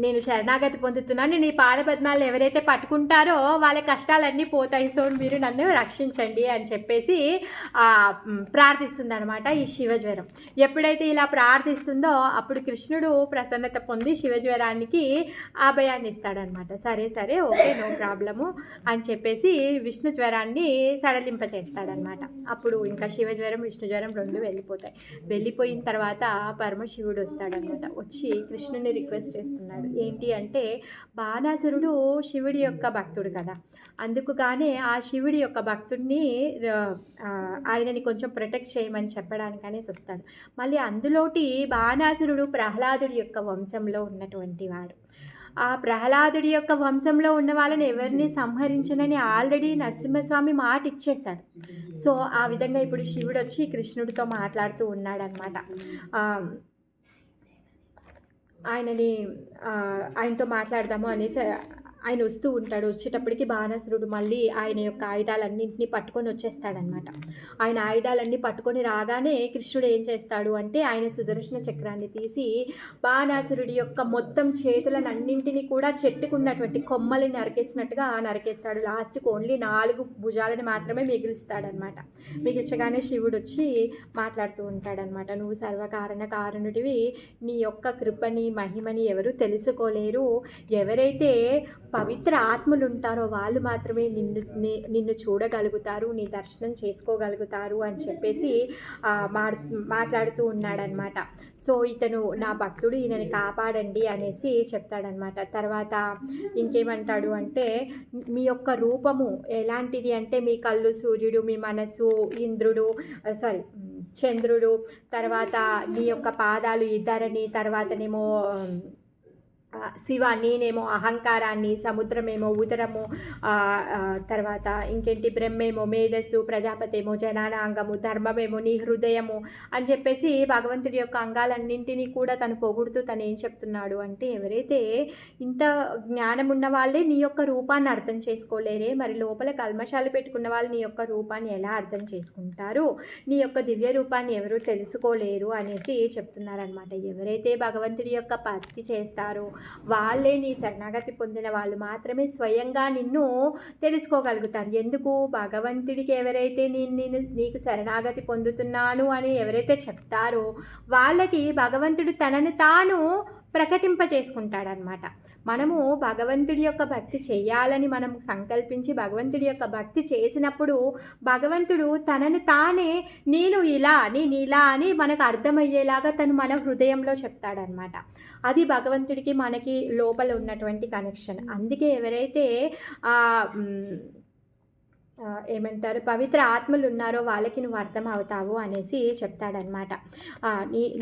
నేను శరణాగతి పొందుతున్నాను, నీ పాదపద్మాలను ఎవరైతే పట్టుకుంటారో వాళ్ళ కష్టాలన్నీ పోతాయి, సో మీరు నన్ను రక్షించండి అని చెప్పేసి ప్రార్థిస్తుంది అనమాట ఈ శివజ్వరం. ఎప్పుడైతే ఇలా ప్రార్థిస్తుందో అప్పుడు కృష్ణుడు ప్రసన్నత పొంది శివజ్వరానికి అభయాన్ని ఇస్తాడనమాట. సరే ఓకే, నో ప్రాబ్లము అని చెప్పేసి విష్ణు జ్వరాన్ని సడలింపచేస్తాడనమాట. అప్పుడు ఇంకా శివజ్వరం విష్ణు జ్వరం రెండు వెళ్ళిపోతాయి. వెళ్ళిపోయిన తర్వాత పరమశివుడు వస్తాడనమాట. వచ్చి కృష్ణుని రిక్వెస్ట్ చేస్తున్నాడు. ఏంటి అంటే, బాణాసురుడు శివుడి యొక్క భక్తుడు కదా, అందుకుగానే ఆ శివుడి యొక్క భక్తుడిని ఆయనని కొంచెం ప్రొటెక్ట్ చేయమని చెప్పడానికి అనేసి వస్తాడు. మళ్ళీ అందులోటి బాణాసురుడు ప్రహ్లాదుడి యొక్క వంశంలో ఉన్నటువంటి వాడు. ఆ ప్రహ్లాదుడి యొక్క వంశంలో ఉన్న వాళ్ళని ఎవరిని సంహరించనని ఆల్రెడీ నరసింహస్వామి మాట ఇచ్చేశాడు. సో ఆ విధంగా ఇప్పుడు శివుడు వచ్చి కృష్ణుడితో మాట్లాడుతూ ఉన్నాడనమాట. ఆయనతో మాట్లాడదాము అనేసి ఆయన వస్తూ ఉంటాడు. వచ్చేటప్పటికి బాణాసురుడు మళ్ళీ ఆయన యొక్క ఆయుధాలన్నింటినీ పట్టుకొని వచ్చేస్తాడనమాట. ఆయన ఆయుధాలన్నీ పట్టుకొని రాగానే కృష్ణుడు ఏం చేస్తాడు అంటే, ఆయన సుదర్శన చక్రాన్ని తీసి బాణాసురుడి యొక్క మొత్తం చేతులన్నింటినీ కూడా చెట్టుకున్నటువంటి కొమ్మల్ని నరికేసినట్టుగా నరికేస్తాడు. లాస్ట్కి ఓన్లీ 4 భుజాలని మాత్రమే మిగులుస్తాడనమాట. మిగిల్చగానే శివుడు వచ్చి మాట్లాడుతూ ఉంటాడనమాట. నువ్వు సర్వకారణ కారణుడివి, నీ యొక్క కృపని మహిమని ఎవరు తెలుసుకోలేరు, ఎవరైతే పవిత్ర ఆత్మలు ఉంటారో వాళ్ళు మాత్రమే నిన్ను చూడగలుగుతారు, నీ దర్శనం చేసుకోగలుగుతారు అని చెప్పేసి మాట్లాడుతూ ఉన్నాడనమాట. సో ఇతను నా భక్తుడు, ఈయనని కాపాడండి అనేసి చెప్తాడనమాట. తర్వాత ఇంకేమంటాడు అంటే, మీ యొక్క రూపము ఎలాంటిది అంటే, మీ కళ్ళు సూర్యుడు, మీ మనసు ఇంద్రుడు, చంద్రుడు, తర్వాత నీ యొక్క పాదాలు ఇద్దరని, తర్వాతనేమో శివ, నేనేమో అహంకారాన్ని, సముద్రమేమో ఉదరము, తర్వాత ఇంకేంటి బ్రహ్మేమో మేధస్సు, ప్రజాపతేమో జనానాంగము, ధర్మమేమో నీ హృదయము అని చెప్పేసి భగవంతుడి యొక్క అంగాలన్నింటినీ కూడా తను పొగుడుతూ తను ఏం చెప్తున్నాడు అంటే, ఎవరైతే ఇంత జ్ఞానం ఉన్న వాళ్ళే నీ యొక్క రూపాన్ని అర్థం చేసుకోలేరే, మరి లోపల కల్మషాలు పెట్టుకున్న వాళ్ళు నీ యొక్క రూపాన్ని ఎలా అర్థం చేసుకుంటారు, నీ యొక్క దివ్య రూపాన్ని ఎవరు తెలుసుకోలేరు అనేసి చెప్తున్నారనమాట. ఎవరైతే భగవంతుడి యొక్క భక్తి చేస్తారో వాళ్ళే, నీ శరణాగతి పొందిన వాళ్ళు మాత్రమే స్వయంగా నిన్ను తెలుసుకోగలుగుతారు. ఎందుకు, భగవంతుడికి ఎవరైతే నీకు శరణాగతి పొందుతున్నాను అని ఎవరైతే చెప్తారో వాళ్ళకి భగవంతుడు తనని తాను ప్రకటింపచేసుకుంటాడనమాట. మనము భగవంతుడి యొక్క భక్తి చేయాలని మనం సంకల్పించి భగవంతుడి యొక్క భక్తి చేసినప్పుడు భగవంతుడు తనని తానే నేను ఇలా అని మనకు అర్థమయ్యేలాగా తను మన హృదయంలో చెప్తాడనమాట. అది భగవంతుడికి మనకి లోపల ఉన్నటువంటి కనెక్షన్. అందుకే ఎవరైతే ఏమంటారు పవిత్ర ఆత్మలు ఉన్నారో వాళ్ళకి నువ్వు అర్థం అవుతావు అనేసి చెప్తాడనమాట.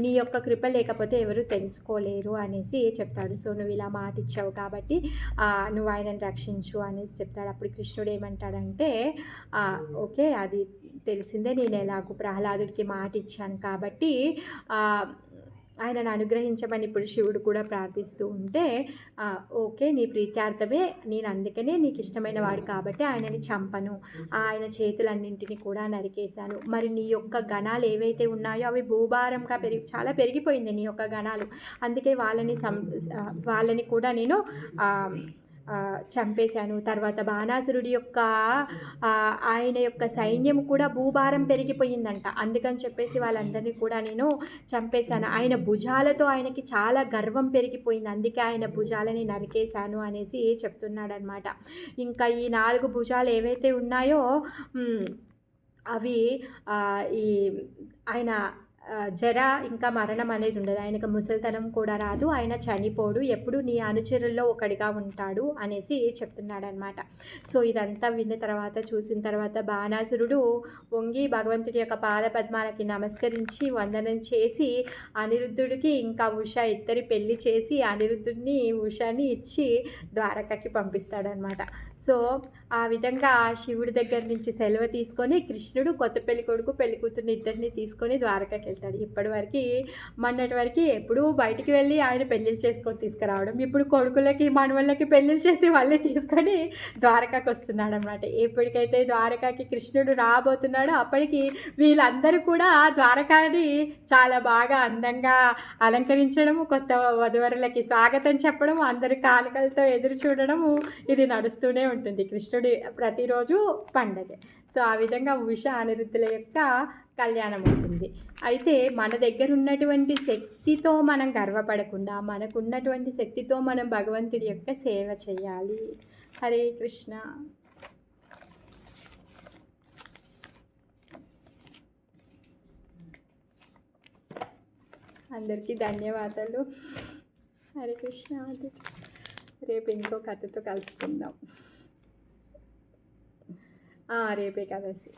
నీ యొక్క కృప లేకపోతే ఎవరు తెలుసుకోలేరు అనేసి చెప్తాడు. సో నువ్వు ఇలా మాట ఇచ్చావు కాబట్టి నువ్వు ఆయనను రక్షించు అనేసి చెప్తాడు. అప్పుడు కృష్ణుడు ఏమంటాడంటే, ఓకే అది తెలిసిందే, నేను ఎలాగో ప్రహ్లాదుడికి మాట ఇచ్చాను కాబట్టి ఆయనను అనుగ్రహించమని ఇప్పుడు శివుడు కూడా ప్రార్థిస్తూ ఉంటే, ఓకే నీ ప్రీత్యార్థమే, నేను అందుకనే నీకు ఇష్టమైన వాడు కాబట్టి ఆయనని చంపను, ఆయన చేతులన్నింటినీ కూడా నరికేశాను. మరి నీ యొక్క గణాలు ఏవైతే ఉన్నాయో అవి భూభారంగా చాలా పెరిగిపోయింది నీ యొక్క గణాలు, అందుకే వాళ్ళని కూడా నేను చంపేశాను. తర్వాత బాణాసురుడి యొక్క ఆయన యొక్క సైన్యం కూడా భూభారం పెరిగిపోయిందంట, అందుకని చెప్పేసి వాళ్ళందరినీ కూడా నేను చంపేశాను. ఆయన భుజాలతో ఆయనకి చాలా గర్వం పెరిగిపోయింది, అందుకే ఆయన భుజాలని నరికేశాను అనేసి చెప్తున్నాడనమాట. ఇంకా ఈ 4 భుజాలు ఏవైతే ఉన్నాయో అవి ఈ ఆయన జర ఇంకా మరణం అనేది ఉండదు. ఆయనకు ముసలితనం కూడా రాదు. ఆయన చనిపోడు. ఎప్పుడు నీ అనుచరుల్లో ఒకడిగా ఉంటాడు అనేసి చెప్తున్నాడనమాట. సో ఇదంతా విన్న తర్వాత, చూసిన తర్వాత బాణాసురుడు వంగి భగవంతుడి యొక్క పాద పద్మాలకి నమస్కరించి వందనం చేసి అనిరుద్ధుడికి ఇంకా ఉష ఇద్దరి పెళ్లి చేసి అనిరుద్ధుడిని ఉషాని ఇచ్చి ద్వారకకి పంపిస్తాడనమాట. సో ఆ విధంగా శివుడి దగ్గర నుంచి సెలవు తీసుకొని కృష్ణుడు కొత్త పెళ్లి కొడుకు పెళ్లి కూతుర్ని ఇద్దరిని తీసుకొని ద్వారకకి వెళ్తాడు. ఇప్పటివరకు మొన్నటి వరకు ఎప్పుడూ బయటికి వెళ్ళి ఆయన పెళ్ళిళ్ళు చేసుకొని తీసుకురావడం, ఇప్పుడు కొడుకులకి మనవళ్ళకి పెళ్ళిళ్ళు చేసి వాళ్ళే తీసుకొని ద్వారకాకి వస్తున్నాడు అనమాట. ఎప్పటికైతే ద్వారకాకి కృష్ణుడు రాబోతున్నాడో అప్పటికి వీళ్ళందరూ కూడా ద్వారకాని చాలా బాగా అందంగా అలంకరించడము, కొత్త వధువరులకి స్వాగతం చెప్పడం, అందరి కానుకలతో ఎదురు చూడడము ఇది నడుస్తూనే ఉంటుంది. కృష్ణుడి ప్రతిరోజు పండగే. సో ఆ విధంగా ఉష అనిరుద్ధుల యొక్క కళ్యాణం అవుతుంది. అయితే మన దగ్గర ఉన్నటువంటి శక్తితో మనం గర్వపడకుండా మనకున్నటువంటి శక్తితో మనం భగవంతుడి యొక్క సేవ చేయాలి. హరే కృష్ణ. అందరికీ ధన్యవాదాలు. హరే కృష్ణ. రేపు ఇంకో కథతో కలుసుకుందాం. రేపే కదేసి.